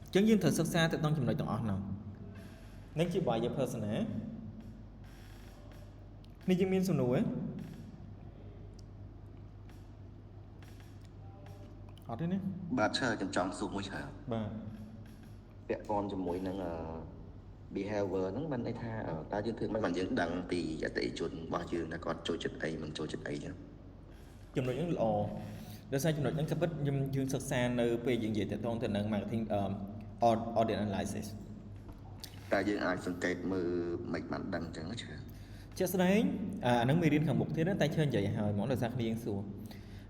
S1: អញ្ចឹងយើងត្រូវសិក្សាទៅដល់ចំណុចទាំងអស់ហ្នឹងនឹងជា buyer persona នេះយើងមានសំណួរអត់ទេណា
S2: បាទឆើខ្ញុំចង់សួរមួយច្រើន
S1: បាទ
S2: ពាក់ព័ន្ធជាមួយនឹងbehavior ហ្នឹងបានន័យថាតើយើងធ្វើមិនបានយើងដឹងពីអតិថិជនរបស់យើងថាគាត់ចូលចិត្តអីមិនចូលចិត្តអីចឹង
S1: ចំណុចហ្នឹងល្អដោយសារចំណុចហ្នឹងក៏ពិតយើងសិក្សានៅពេលយើងនិយាយទៅទៅនឹង marketing audience analysis
S2: តែយើងអាចសង្កេតមើលមិនបានដឹងចឹងchứ
S1: ជាក់ស្ដែងអាហ្នឹងមេរៀនខាងមុខទៀតតែឈើនិយាយឲ្យហ្មងដោយសារគ្នាយើងសួរ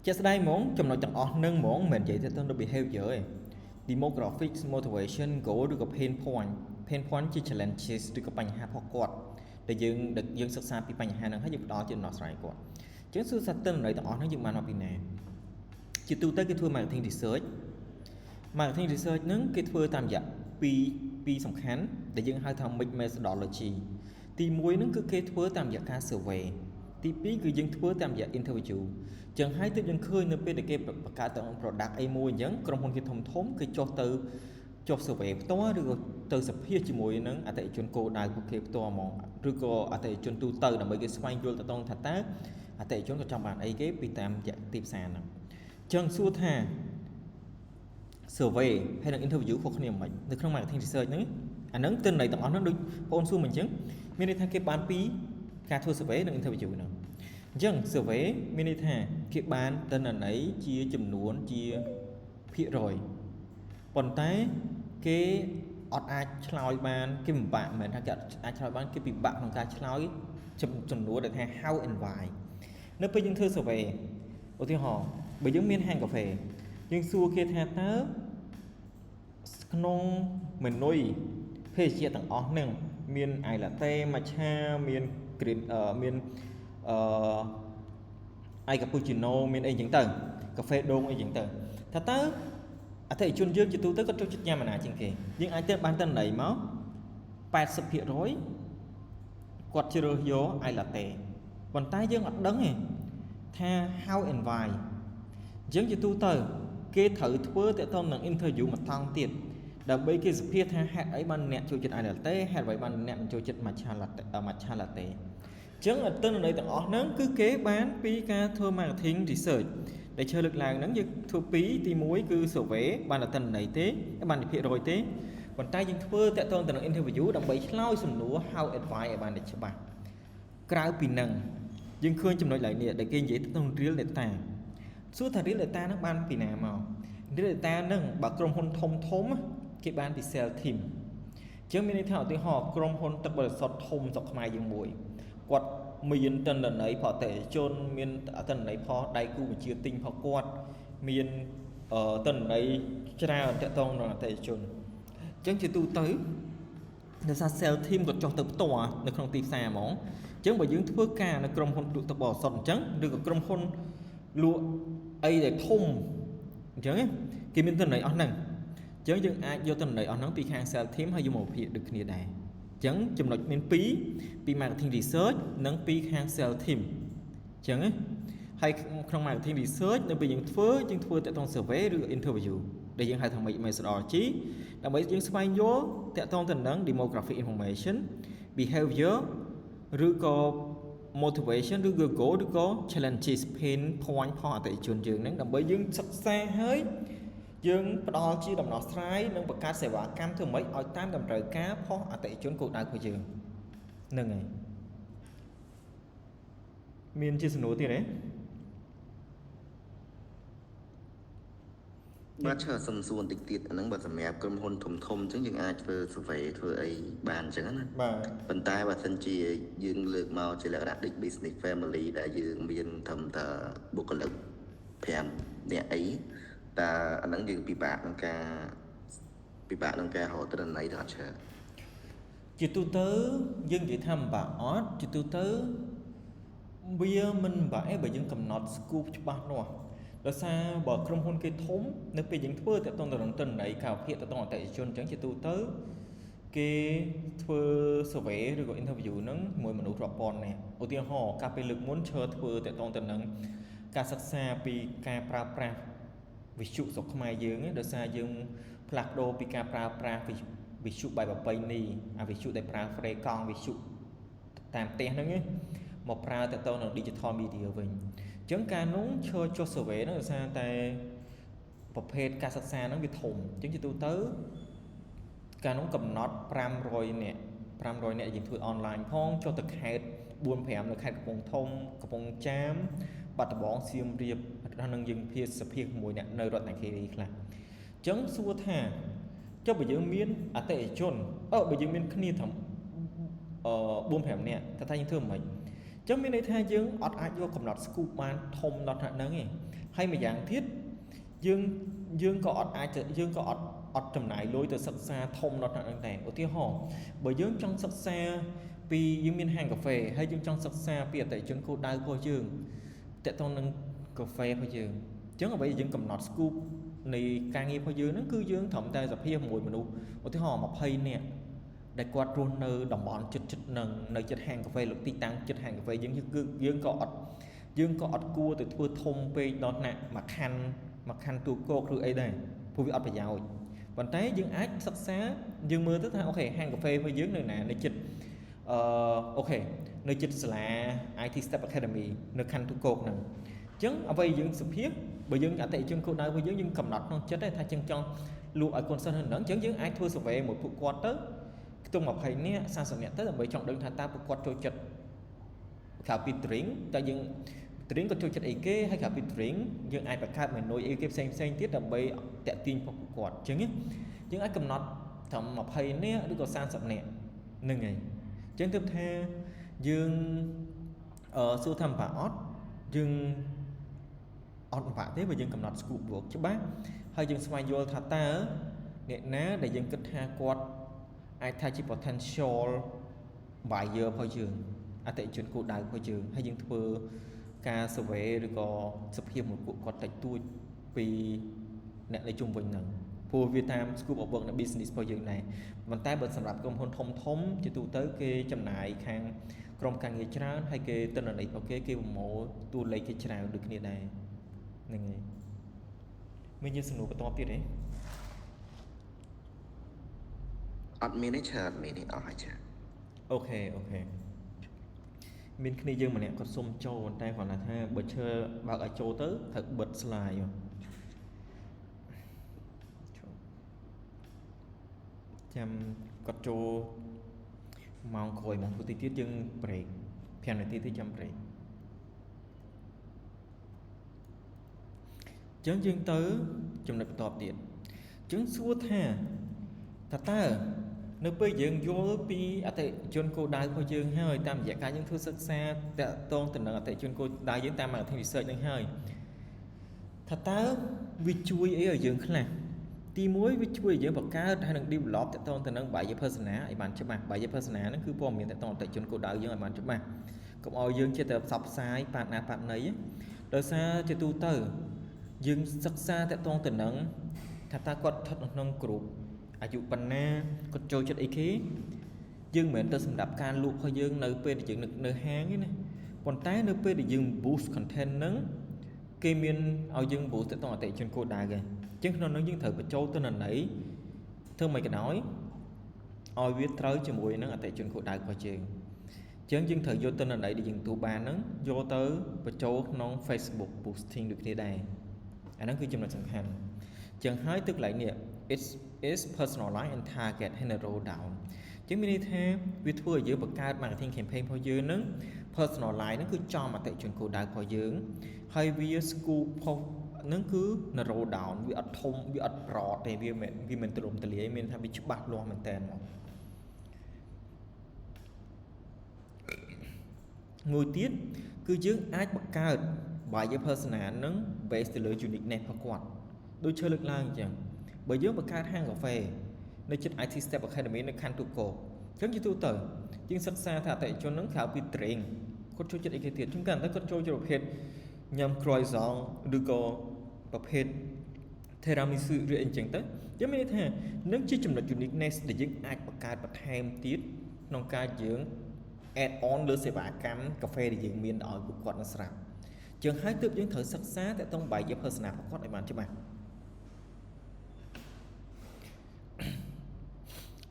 S1: ជាក់ស្ដែងហ្មងចំណុចទាំងអស់ហ្នឹងហ្មងមិនមែននិយាយទៅនឹង behavior ទេ demographics motivation goal ឬក៏ pain point ជា challenges ឬក៏បញ្ហារបស់គាត់ដែលយើងសិក្សាពីបញ្ហាហ្នឹងហើយយើងផ្ដល់ជាដំណោះស្រាយគាត់អញ្ចឹងសួរសត្វទិន្នន័យទាំងអស់ហ្នឹងយើងបានមកពីណាជាទូទៅគេធ្វើ marketing research ហ្នឹងគេធ្វើតាមរយៈពីរសំខាន់ដែលយើងហៅថា mixed methodology ទី1ហ្នឹងគឺគេធ្វើតាមរយៈការ survey ទី2គឺយើងធ្វើតាមរយៈ interview ចឹងហើយទើបយើងឃើញនៅពេលដែលគេបង្កើតទៅ product អីមួយអញ្ចឹងក្រុមហ៊ុនគេធំគេចុះ survey ផ្ទាល់ឬក៏ទៅសភាជាមួយនឹងអតិថិជនគោលដៅពួកគេផ្ទាល់ហ្មងឬក៏អតិថិជនទូទៅដើម្បីគេស្វែងយល់ទៅថាតើអតិថិជនក៏ចង់បានអីគេពីតាមរយៈទីផ្សារហ្នឹងចឹងសួរថា survey ហើយនិង interview ខុសគ្នាមិននៅក្នុង marketing research ហ្នឹងអាហ្នឹងទិន្នន័យទាំងអស់ហ្នឹងដូចបងអូនសួរមកអញ្ចឹងមានន័យថាគេបានពីការធ្វើ survey និង interview ហ្នឹងអញ្ចឹង survey មានន័យថាគេបានទិន្នន័យជាចំនួនជាភាគរយប៉ុន្តែគេអត់អាចឆ្លើយបានគេពិបាកមិនមែនថាគេអាចឆ្លើយបានគេពិបាកក្នុងការឆ្លើយចំនួនដែលថា how and why នៅពេលយើងធ្វើ survey ឧទាហរណ៍បើយើងមានហាងកាហ្វេយើងសួរគេថាតើក្នុង menu ភេសជ្ជៈទាំងអស់ហ្នឹងមាន ice latte matcha មាន green មានice cappuccino មានអីចឹងទៅកាហ្វេដូងអីចឹងទៅថាតើអតិថិជនយើងជាទូទៅគាត់ចូលចិត្តញ៉ាំអាណាជាងគេយើងអាចទៅបានទិន្នន័យមក 80% គាត់ជ្រើសយក ice latte ប៉ុន្តែយើងអត់ដឹងទេថា how and why អញ្ចឹងជាទូទៅគេត្រូវធ្វើទៅតាមនឹង interview មួយថងទៀតដើម្បីគេសភាថាហេតុអីបានអ្នកចូលចិត្ត ice latte ហេតុអ្វីបានអ្នកមិនចូលចិត្ត matcha latte អញ្ចឹងទិន្នន័យទាំងអស់ហ្នឹងគឺគេបានពីការធ្វើ marketing research ដែលឈើលើកឡើងហ្នឹងយើងធ្វើពីទី1គឺ survey បានតែទិន្នន័យទេបានភាគរយទេប៉ុន្តែយើងធ្វើតាក់ទងទៅនឹង interview ដើម្បីឆ្លើយសំណួរ how advice ឲ្យបានច្បាស់ក្រៅពីហ្នឹងយើងឃើញចំណុចឡើងនេះដែលគេនិយាយទៅក្នុង real data សួរថា real data ហ្នឹងបានពីណាមក real data ហ្នឹងបើក្រុមហ៊ុនធំគេបានពី sales team អញ្ចឹងមានន័យថាឧទាហរណ៍ក្រុមហ៊ុនទឹកបរិសុទ្ធធំស្រុកខ្មែរយើងមួយគាត់មានទិន្នន័យផលអតិថិជនមានទិន្នន័យផលដៃគូបញ្ជាទិញផលគាត់មានទិន្នន័យច្រើនតាក់ទងនឹងអតិថិជនអញ្ចឹងជាទូទៅដោយសារ sales team គាត់ចុះទៅផ្ទាល់នៅក្នុងទីផ្សារហ្មងអញ្ចឹងបើយើងធ្វើការនៅក្រុមហ៊ុនលក់ទឹកបរិសុទ្ធអញ្ចឹងឬក៏ក្រុមហ៊ុនលក់អីដែលធំអញ្ចឹងគេមានទិន្នន័យអស់ហ្នឹងអញ្ចឹងយើងអាចយកទិន្នន័យអស់ហ្នឹងពីខាង sales team ហើយយកមកវិភាគដូចគ្នាដែរអញ្ចឹងចំណុចមាន2ពី marketing research និងពីខាង sales team អញ្ចឹងហើយក្នុង marketing research នៅពេលយើងធ្វើតាក់ទង survey ឬ interview ដែលយើងហៅថា methodology ដើម្បីយើងស្វែងយល់តាក់ទងទៅនឹង demographic information behavior ឬក៏ motivation ឬក៏ goal ឬក៏ challenges pain point ផងអតិថិជនយើងហ្នឹងដើម្បីយើងសិក្សាហើយយើងផ្ដល់ជាដំណោះស្រាយនិងបង្កើតសេវាកម្មធ្វើម៉េចឲ្យតាមតម្រូវការផងអតិថិជនគោលដៅរបស់យើងហ្នឹងហើយមានជាសំណួរទៀតទេ
S2: បាទឈើសំសួរបន្តិចទៀតអាហ្នឹងបើសម្រាប់ក្រុមហ៊ុនធំអញ្ចឹងយើងអាចធ្វើ survey ធ្វើអីបានអញ្ចឹងណា
S1: បាទ
S2: ប៉ុន្តែបើសិនជាយើងលើកមកជាលក្ខណៈដូច business family ដែលយើងមានត្រឹមតែបុគ្គលិក5នាក់អីតែអាហ្នឹងយើងពិបាកក្នុងការរកទិន្នន័យដល់ឈើ
S1: ជាទូទៅយើងនិយាយថាម្បាក់អត់ជាទូទៅវាមិនម្បាក់ឯងបើយើងកំណត់ scope ច្បាស់លាស់ដោយសារបើក្រុមហ៊ុនគេធំនៅពេលយើងធ្វើទៅទៅនឹងទិន្នន័យការវិភាគទៅទៅអតិថិជនអញ្ចឹងជាទូទៅគេធ្វើ survey ឬក៏ interview ហ្នឹងមួយមនុស្សរាប់ពាន់នាក់ឧទាហរណ៍កាលពេលលើកមុនឈើធ្វើទៅទៅនឹងការសិក្សាពីការប្រើប្រាស់វិទ្យុស្រុកខ្មែរយើងដោយសារយើងផ្លាស់ប្ដូរពីការប្រើប្រាស់វិទ្យុបែបប្រពៃណីអាវិទ្យុដែលប្រើ frame កង់វិទ្យុតាមផ្ទះហ្នឹងមកប្រើទៅនឹង digital media វិញអញ្ចឹងការនោះឈើចុះ survey ហ្នឹងដោយសារតែប្រភេទការសិក្សាហ្នឹងវាធំអញ្ចឹងជាទូទៅការនោះកំណត់500នាក់យើងធ្វើ online ផងចុះទៅខេត្ត 4-5 នៅខេត្តកំពង់ធំកំពង់ចាមបាត់ដំបងសៀមរាបដល់នឹងយើងភាសភាមួយអ្នកនៅរតនគិរីខ្លះអញ្ចឹងសួរថាចុះបើយើងមានអតិថិជនបើយើងមានគ្នាត្រឹម4-5នាក់តែយើងធ្វើមិនចឹងមានន័យថាយើងអត់អាចយកកំណត់ scoop បានធំដល់ថ្នាក់ហ្នឹងទេហើយម្យ៉ាងទៀតយើងក៏អត់អាចយើងក៏អត់ចំណាយលុយទៅសិក្សាធំដល់ថ្នាក់ហ្នឹងដែរឧទាហរណ៍បើយើងចង់សិក្សាពីយើងមានហាងកាហ្វេហើយយើងចង់សិក្សាពីអតិថិជនគោលដៅរបស់យើងតើតើនឹងកាហ្វេរបស់យើងអញ្ចឹងអ្វីយើងកំណត់ scoop នៃការងាររបស់យើងហ្នឹងគឺយើងត្រឹមតែសភាមួយមនុស្សឧទាហរណ៍20នាក់ដែលគាត់រស់នៅតំបន់ជិតនឹងនៅជិតហាងកាហ្វេលោកទីតាំងជិតហាងកាហ្វេយើងក៏អត់គួរទៅធ្វើធំពេកដល់ថ្នាក់មួយខណ្ឌទូកោកឬអីដែរព្រោះវាអត់ប្រយោជន៍ប៉ុន្តែយើងអាចសិក្សាយើងមើលទៅថាអូខេហាងកាហ្វេរបស់យើងនៅណានៅជិតអូខេនៅជិតសាលា IT Step Academy នៅខណ្ឌទូកោកហ្នឹងអញ្ចឹងអ្វីយើងសុភាពបើយើងអតិថិជនគោលដៅរបស់យើងកំណត់ក្នុងចិត្តថាយើងចង់លក់ឲ្យកូនសិស្សហ្នឹងអញ្ចឹងយើងអាចធ្វើ survey មួយពួកគាត់ទៅខ្ទង់20នាក់40នាក់ទៅដើម្បីចង់ដឹងថាតើពួកគាត់ចូលចិត្តក្រៅពី drink តើយើង drink ក៏ចូលចិត្តអីគេហើយក្រៅពី drink យើងអាចបង្កើត menu អីគេផ្សេងទៀតដើម្បីតាក់ទាញពួកគាត់អញ្ចឹងយើងអាចកំណត់ត្រឹម20នាក់ឬក៏30នាក់ហ្នឹងហើយអញ្ចឹងទើបថាយើងសួរថាម្បាក់អត់យើងអត់ម្បាក់ទេបើយើងកំណត់ scope work ច្បាស់ហើយយើងស្វែងយល់ថាតើអ្នកណាដែលយើងគិតថាគាត់អាចថាជា potential buyer របស់យើងអតិថិជនគោលដៅរបស់យើងហើយយើងធ្វើការ survey ឬក៏សភាពមួយពួកគាត់តិចតួចពីអ្នកនៅជុំវិញហ្នឹងព្រោះវាតាម scope of work នៃ business របស់យើងដែរប៉ុន្តែបើសម្រាប់ក្រុមហ៊ុនធំជាទូទៅគេចំណាយខាងក្រុមការងារច្រើនហើយគេទិន្នន័យរបស់គេប្រមូលតួលេខគេច្រើនដូចគ្នាដែរហ្នឹងហើយមានយើងសំណួរបន្តទៀតទេ
S2: អត់មានទេឆើអត់មានទេអស់ហើយឆើ
S1: អូខេមានគ្នាយើងម្នាក់គាត់សុំចូលតែគាត់ថាបើឈើបើកឲ្យចូលទៅត្រូវបិទ slide ចាំគាត់ចូលម៉ោងក្រោយមកបន្តិចទៀតយើង break 5នាទីទៀតចាំ break អញ្ចឹងយើងទៅចំណុចបន្តទៀតអញ្ចឹងសួរថាតើនៅពេលយើងយល់ពីអតិថិជនគោលដៅរបស់យើងហើយតាមរយៈការយើងធ្វើសិក្សាតាក់ទងទៅនឹងអតិថិជនគោលដៅយើងតាម marketing research នឹងហើយថាតើវាជួយអីឲ្យយើងខ្លះទី1វាជួយឲ្យយើងបង្កើតហើយនឹង develop តាក់ទងទៅនឹង buyer persona ឲ្យបានច្បាស់ buyer persona ហ្នឹងគឺព័ត៌មានតាក់ទងអតិថិជនគោលដៅយើងឲ្យបានច្បាស់កុំឲ្យយើងចេះតែផ្សព្វផ្សាយប៉ាតណាដោយសារជាទូទៅយើងសិក្សាតាក់ទងទៅនឹងថាតើគាត់ស្ថិតនៅក្នុងក្រុមអាយុប៉ុណ្ណាគាត់ចូលចិត្តអីគេយើងមិនមែនទៅសម្រាប់ការលក់របស់យើងនៅពេលដែលយើងនៅហាងទេណាប៉ុន្តែនៅពេលដែលយើង boost content ហ្នឹងគេមានឲ្យយើង boost ទៅដល់អតិថិជនគោលដៅគេអញ្ចឹងក្នុងនោះយើងត្រូវបញ្ចូលទិន្នន័យធ្វើមិនក៏ដោយឲ្យវាត្រូវជាមួយនឹងអតិថិជនគោលដៅរបស់យើងអញ្ចឹងយើងត្រូវយកទិន្នន័យដែលយើងទទួលបានហ្នឹងយកទៅបញ្ចូលក្នុង Facebook boosting ដូចគ្នាដែរអាហ្នឹងគឺចំណុចសំខាន់អញ្ចឹងហើយទឹកកន្លែងនេះ is personalized and target ហើយ narrow down អញ្ចឹងមានន័យថាវាធ្វើឲ្យយើងបង្កើត marketing campaign របស់យើងហ្នឹង personalize ហ្នឹងគឺចំអតិថិជនគោលដៅរបស់យើងហើយវា scoop នឹងគឺ narrow down វាអត់ធំវាអត់ broad ទេវាមិនទូលំទូលាយមានថាវាច្បាស់លាស់មែនតើមកមួយទៀតគឺយើងអាចបង្កើត buyer persona នឹង based ទៅលើ uniqueness របស់គាត់ដូចឈើលើកឡើងអញ្ចឹងបើយើងបង្កើតហាងកាហ្វេនៅជិត IT Step Academy នៅខណ្ឌទូកោអញ្ចឹងជាទូទៅយើងសិក្សាថាអតិថិជននឹងក្រៅពី drink គាត់ចូលចិត្តអីគេទៀតជួនកាលតែគាត់ចូលចិត្តប្រភេទញ៉ាំ croissant ឬក៏ប្រភេទ tiramisu ឬអីចឹងទៅយើងមានន័យថានឹងជាចំណុច uniqueness ដែលយើងអាចបង្កើតបន្ថែមទៀតក្នុងការយើង add on លើសេវាកម្មកាហ្វេដែលយើងមានឲ្យពួកគាត់នឹងស្រាប់ជាងហើយទើបយើងត្រូវសិក្សាតាក់ទង buyer persona របស់គាត់ឲ្យបានច្បាស់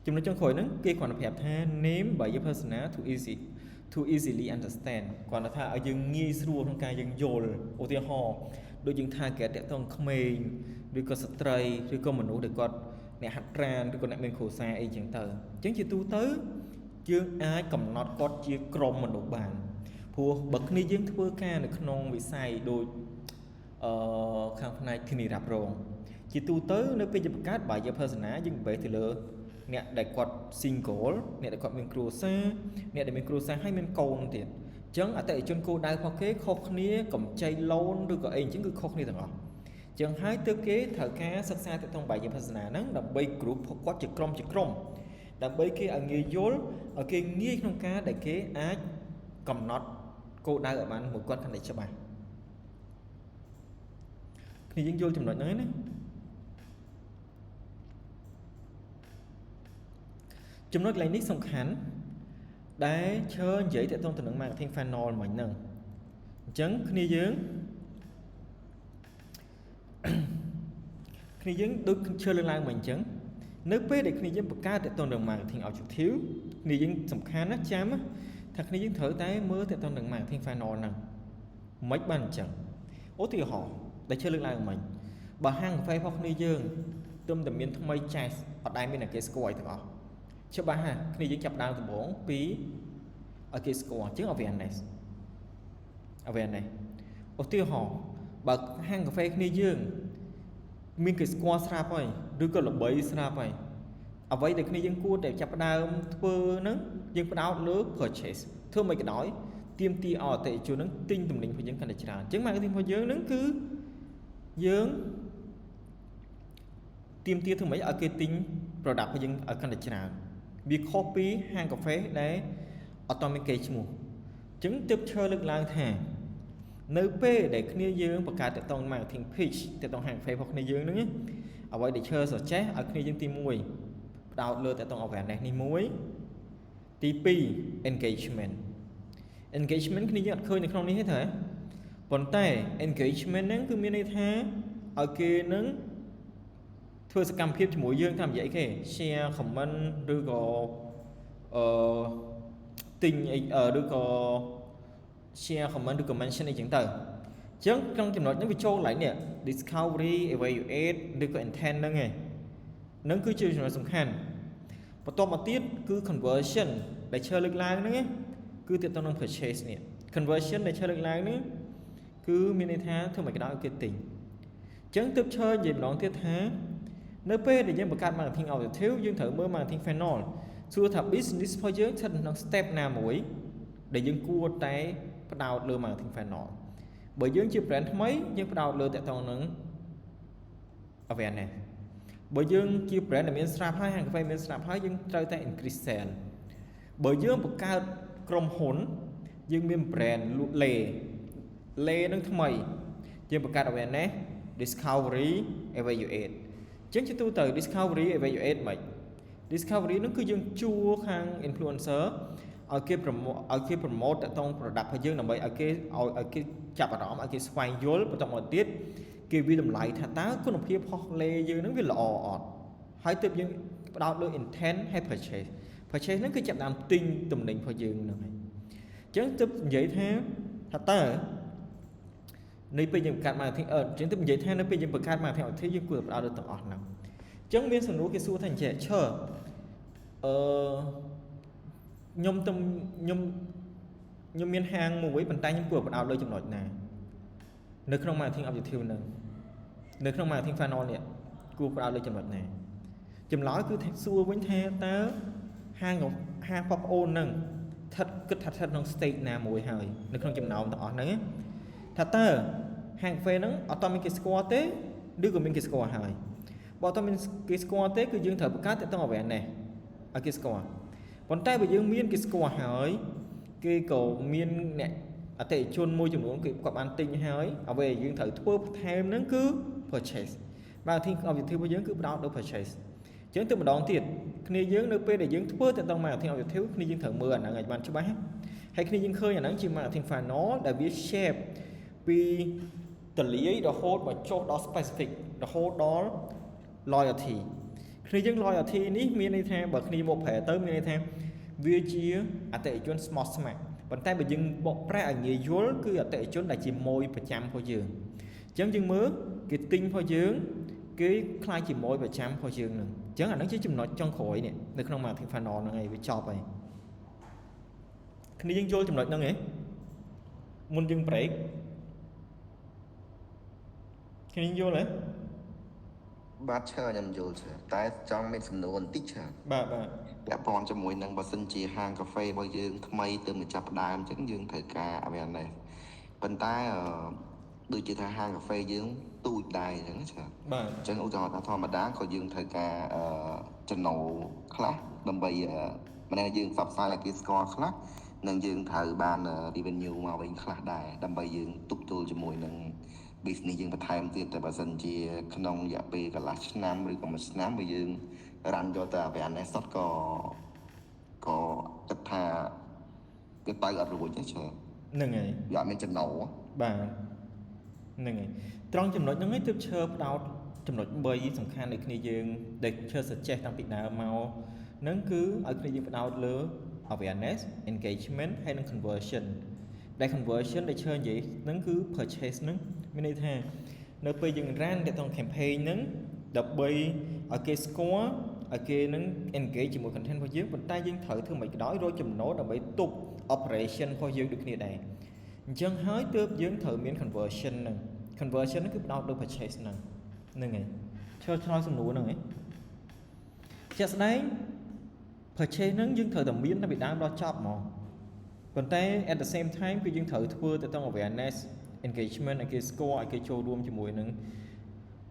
S1: ចំណុចចុងក្រោយហ្នឹងគេគ្រាន់តែប្រាប់ថា name buyer persona to easily understand គ្រាន់តែថាឲ្យយើងងាយស្រួលក្នុងការយើងយល់ឧទាហរណ៍ដូចយើង target តាក់ទងក្មេងឬក៏ស្ត្រីឬក៏មនុស្សដែលគាត់អ្នកហាត់ប្រាណឬក៏អ្នកមានគ្រួសារអីចឹងទៅអញ្ចឹងជាទូទៅយើងអាចកំណត់គាត់ជាក្រុមមនុស្សបានព្រោះបើគ្នាយើងធ្វើការនៅក្នុងវិស័យដូចខាងផ្នែកធានារ៉ាប់រងជាទូទៅនៅពេលយើងបង្កើត buyer persona យើងបែរទៅលើអ្នកដែលគាត់ single អ្នកដែលគាត់មានគ្រួសារអ្នកដែលមានគ្រួសារហើយមានកូនទៀតអញ្ចឹងអតិថិជនគោលដៅរបស់គេខុសគ្នាកម្ចី loan ឬក៏អីអញ្ចឹងគឺខុសគ្នាទាំងអស់អញ្ចឹងហើយទើបគេត្រូវការសិក្សាទៅក្នុង buyer persona ហ្នឹងដើម្បី group គាត់ជាក្រុមដើម្បីគេឲ្យងាយយល់ឲ្យគេងាយក្នុងការដែលគេអាចកំណត់គោលដៅឲ្យបានមួយគាត់កាន់តែច្បាស់គ្នាយើងយល់ចំណុចហ្នឹងណាចំណុចកន្លែងនេះសំខាន់ដែលឈើនិយាយទាក់ទងទៅនឹង marketing funnel មិញហ្នឹងអញ្ចឹងគ្នាយើងដូចឈើលើកឡើងមិញអញ្ចឹងនៅពេលដែលគ្នាយើងបង្កើតទាក់ទងនឹង marketing objective គ្នាយើងសំខាន់ណាស់ចាំថាគ្នាយើងត្រូវតែមើលទាក់ទងនឹង marketing funnel ហ្នឹងមិនបានអញ្ចឹងឧទាហរណ៍ដែលឈើលើកឡើងមិញបើហាងកាហ្វេរបស់គ្នាយើងទើបតែមានថ្មីចាស់អត់ដែលមានអ្នកគេស្គាល់ទាំងអស់ច្បាស់ហ่าគ្នាយើងចាប់ដើមដំបូងពីឲ្យគេស្គាល់ជាង awareness ឧទាហរណ៍បើហាងកាហ្វេគ្នាយើងមានគេស្គាល់ស្រាប់ហើយឬក៏ល្បីស្រាប់ហើយអ្វីដែលគ្នាយើងគួរតែចាប់ដើមធ្វើហ្នឹងយើងផ្ដោតលើ purchase ធ្វើមិនក៏ដោយទាមទារឲ្យអតិថិជនហ្នឹងទិញទំនិញរបស់យើងកាន់តែច្រើនអញ្ចឹង marketing របស់យើងហ្នឹងគឺយើងទាមទារធ្វើម៉េចឲ្យគេទិញ product របស់យើងឲ្យកាន់តែច្រើនវាខុសពីហាងកាហ្វេដែលអត់តមានគេឈ្មោះអញ្ចឹងទើបឈើលើកឡើងថានៅពេលដែលគ្នាយើងបង្កើតតាក់ទង marketing pitch តាក់ទងហាងកាហ្វេរបស់គ្នាយើងហ្នឹងអ្វីដែលឈើសរចេះឲ្យគ្នាយើងទី1ផ្ដោតលើតាក់ទង awareness នេះមួយទី2 engagement គ្នាយើងអត់ឃើញនៅក្នុងនេះទេទេប៉ុន្តែ engagement ហ្នឹងគឺមានន័យថាឲ្យគេនឹងធ្វើសកម្មភាពជាមួយយើងតាមរយៈអីគេ share comment ឬក៏ទិញអីឬក៏ share comment ឬក៏ mention អីចឹងទៅអញ្ចឹងក្នុងចំណុចនេះវាចូលឡើងនេះ discovery evaluate ឬក៏ intent ហ្នឹងគឺជាចំណុចសំខាន់បន្ទាប់មកទៀតគឺ conversion ដែលឈើលើកឡើងហ្នឹងគឺទាក់ទងនឹង purchase នេះ conversion ដែលឈើលើកឡើងនេះគឺមានន័យថាធ្វើមិនក៏ដោយគេទិញអញ្ចឹងទើបឈើនិយាយម្ដងទៀតថានៅពេលដែលយើងបង្កើត marketing objective យើងត្រូវមើល marketing funnel សួរថា business របស់យើងស្ថិតនៅក្នុង step ណាមួយដែលយើងគួរតែផ្ដោតលើ marketing funnel បើយើងជា brand ថ្មីយើងផ្ដោតលើតាក់ទងនឹង awareness បើយើងជា brand ដែលមានស្រាប់ហើយហាងកាហ្វេមានស្រាប់ហើយយើងត្រូវតែ increase sale បើយើងបង្កើតក្រុមហ៊ុនយើងមាន brand លក់លេនឹងថ្មីយើងបង្កើត awareness discovery evaluate អញ្ចឹងជាទូទៅ discovery evaluate មិន discovery នោះគឺយើងជួខាង influencer ឲ្យគេ promote តាក់ទង product របស់យើងដើម្បីឲ្យគេចាប់អារម្មណ៍ឲ្យគេស្វែងយល់បន្តមកទៀតគេវាតម្លៃថាតើគុណភាពរបស់លេយើងនឹងវាល្អអត់ហើយទើបយើងផ្ដោតលើ intent ហើយ purchase ហ្នឹងគឺចាប់ដើមទិញទំនិញរបស់យើងហ្នឹងហើយអញ្ចឹងទើបនិយាយថាតើនៅពេលយើងបង្កើត marketing អញ្ចឹងទើបនិយាយថានៅពេលយើងបង្កើត marketing យើងគួរតែផ្ដោតលើទាំងអស់ហ្នឹងអញ្ចឹងមានសំណួរគេសួរថាអញ្ចឹងឈើខ្ញុំមានហាងមួយប៉ុន្តែខ្ញុំគួរផ្ដោតលើចំណុចណានៅក្នុង marketing objective ហ្នឹង នៅក្នុង marketing funnel នេះគួរផ្ដោតលើចំណុចណាចម្លើយគឺសួរវិញថាតើហាងបងប្អូនហ្នឹងគិតថាស្ថិតក្នុង stage ណាមួយហើយនៅក្នុងចំណោមទាំងអស់ហ្នឹងថាតើហាងកាហ្វេហ្នឹងអត់តមានគេស្គាល់ទេឬក៏មានគេស្គាល់ហើយបើអត់មានគេស្គាល់ទេគឺយើងត្រូវបង្កើតទៅទាំង awareness ឲ្យគេស្គាល់ប៉ុន្តែបើយើងមានគេស្គាល់ហើយគេក៏មានអ្នកអតិថិជនមួយចំនួនគេគាត់បានទិញហើយអ្វីដែលយើងត្រូវធ្វើបន្ថែមហ្នឹងគឺ purchase បាទ marketing objective របស់យើងគឺផ្ដោតលើ purchase អញ្ចឹងទៅម្ដងទៀតគ្នាយើងនៅពេលដែលយើងធ្វើទៅដល់ marketing objective គ្នាយើងត្រូវមើលអាហ្នឹងឲ្យបានច្បាស់ហើយគ្នាយើងឃើញអាហ្នឹងជា marketing funnel ដែលវា shape ពីតលាយរហូតមកចុះដល់ specific រហូតដល់ loyalty គ្នាយើង loyalty នេះមានន័យថាបើគ្នាមកប្រែទៅមានន័យថាវាជាអតិថិជន small smart ប៉ុន្តែបើយើងបកប្រែឲ្យងាយយល់គឺអតិថិជនដែលជាម៉ួយប្រចាំរបស់យើងអញ្ចឹងយើងមើលគេទិញរបស់យើងគេខ្លាចជាម៉ួយប្រចាំរបស់យើងហ្នឹងអញ្ចឹងអាហ្នឹងជាចំណុចចុងក្រោយនេះនៅក្នុង marketing funnel ហ្នឹងឯងវាចប់ហើយគ្នាយើងយល់ចំណុចហ្នឹងឯងមុនយើង break គ្នាយើងយល់ទេ
S2: បាទឈើខ្ញុំយល់ច្រើនតែចង់មានសំណួរបន្តិចច្រើន
S1: បាទ
S2: ពាក់ព័ន្ធជាមួយនឹងបើសិនជាហាងកាហ្វេរបស់យើងថ្មីទើបមកចាប់ផ្ដើមអញ្ចឹងយើងត្រូវការ awareness ប៉ុន្តែដូចជាថាហាងកាហ្វេយើងទូចដែរអញ្ចឹងចា
S1: បាទ
S2: អញ្ចឹងឧទាហរណ៍ថាធម្មតាក៏យើងត្រូវការចំណូលខ្លះដើម្បីម្នាក់យើងផ្សព្វផ្សាយឲ្យគេស្គាល់ខ្លះនិងយើងត្រូវបាន revenue មកវិញខ្លះដែរដើម្បីយើងទប់ទល់ជាមួយនឹង business យើងបន្ថែមទៀតតែបើសិនជាក្នុងរយៈពេលកន្លះឆ្នាំឬក៏មួយឆ្នាំបើយើងរ៉ាន់យកតែ awareness សុទ្ធក៏គិតថាគេទៅអត់រួចទេច្រើន
S1: ហ្នឹងហើយ
S2: វាអត់មានចំណូល
S1: បាទហ្នឹងហើយត្រង់ចំណុចហ្នឹងឯងទើបឈើផ្ដោតចំណុច3សំខាន់ដូចគ្នាយើងដែលឈើ suggest តាំងពីដើមមកហ្នឹងគឺឲ្យគ្នាយើងផ្ដោតលើ awareness engagement ហើយនិង conversion ដែល conversion ដែលឈើនិយាយហ្នឹងគឺ purchase ហ្នឹងមានន័យថានៅពេលយើង run ទៅក្នុង campaign ហ្នឹងដើម្បីឲ្យគេស្គាល់ឲ្យគេនឹង engage ជាមួយ content របស់យើងប៉ុន្តែយើងត្រូវធ្វើមិនក៏ដោយរកចំណូលដើម្បីទប់ operation របស់យើងដូចគ្នាដែរអញ្ចឹងហើយទើបយើងត្រូវមាន conversion ហ្នឹង conversion ហ្នឹងគឺផ្ដោតលើ purchase ហ្នឹងហើយឆ្លើយសំណួរហ្នឹងឯងជាក់ស្ដែង purchase ហ្នឹងយើងត្រូវតែមានតាំងពីដើមដល់ចប់ហ្មងប៉ុន្តែ at the same time គឺយើងត្រូវធ្វើទៅទាំង awareness engagement ឲ្យគេស្គាល់ឲ្យគេចូលរួមជាមួយនឹង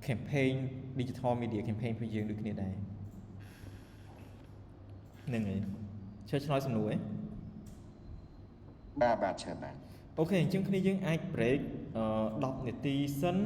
S1: campaign digital media campaign របស់យើងដូចគ្នាដែរហ្នឹងហើយឆ្លើយសំណួរឯង
S2: បាទច្រើនបាទ
S1: អូខេអញ្ចឹងគ្នាយើងអាច break 10នាទីសិន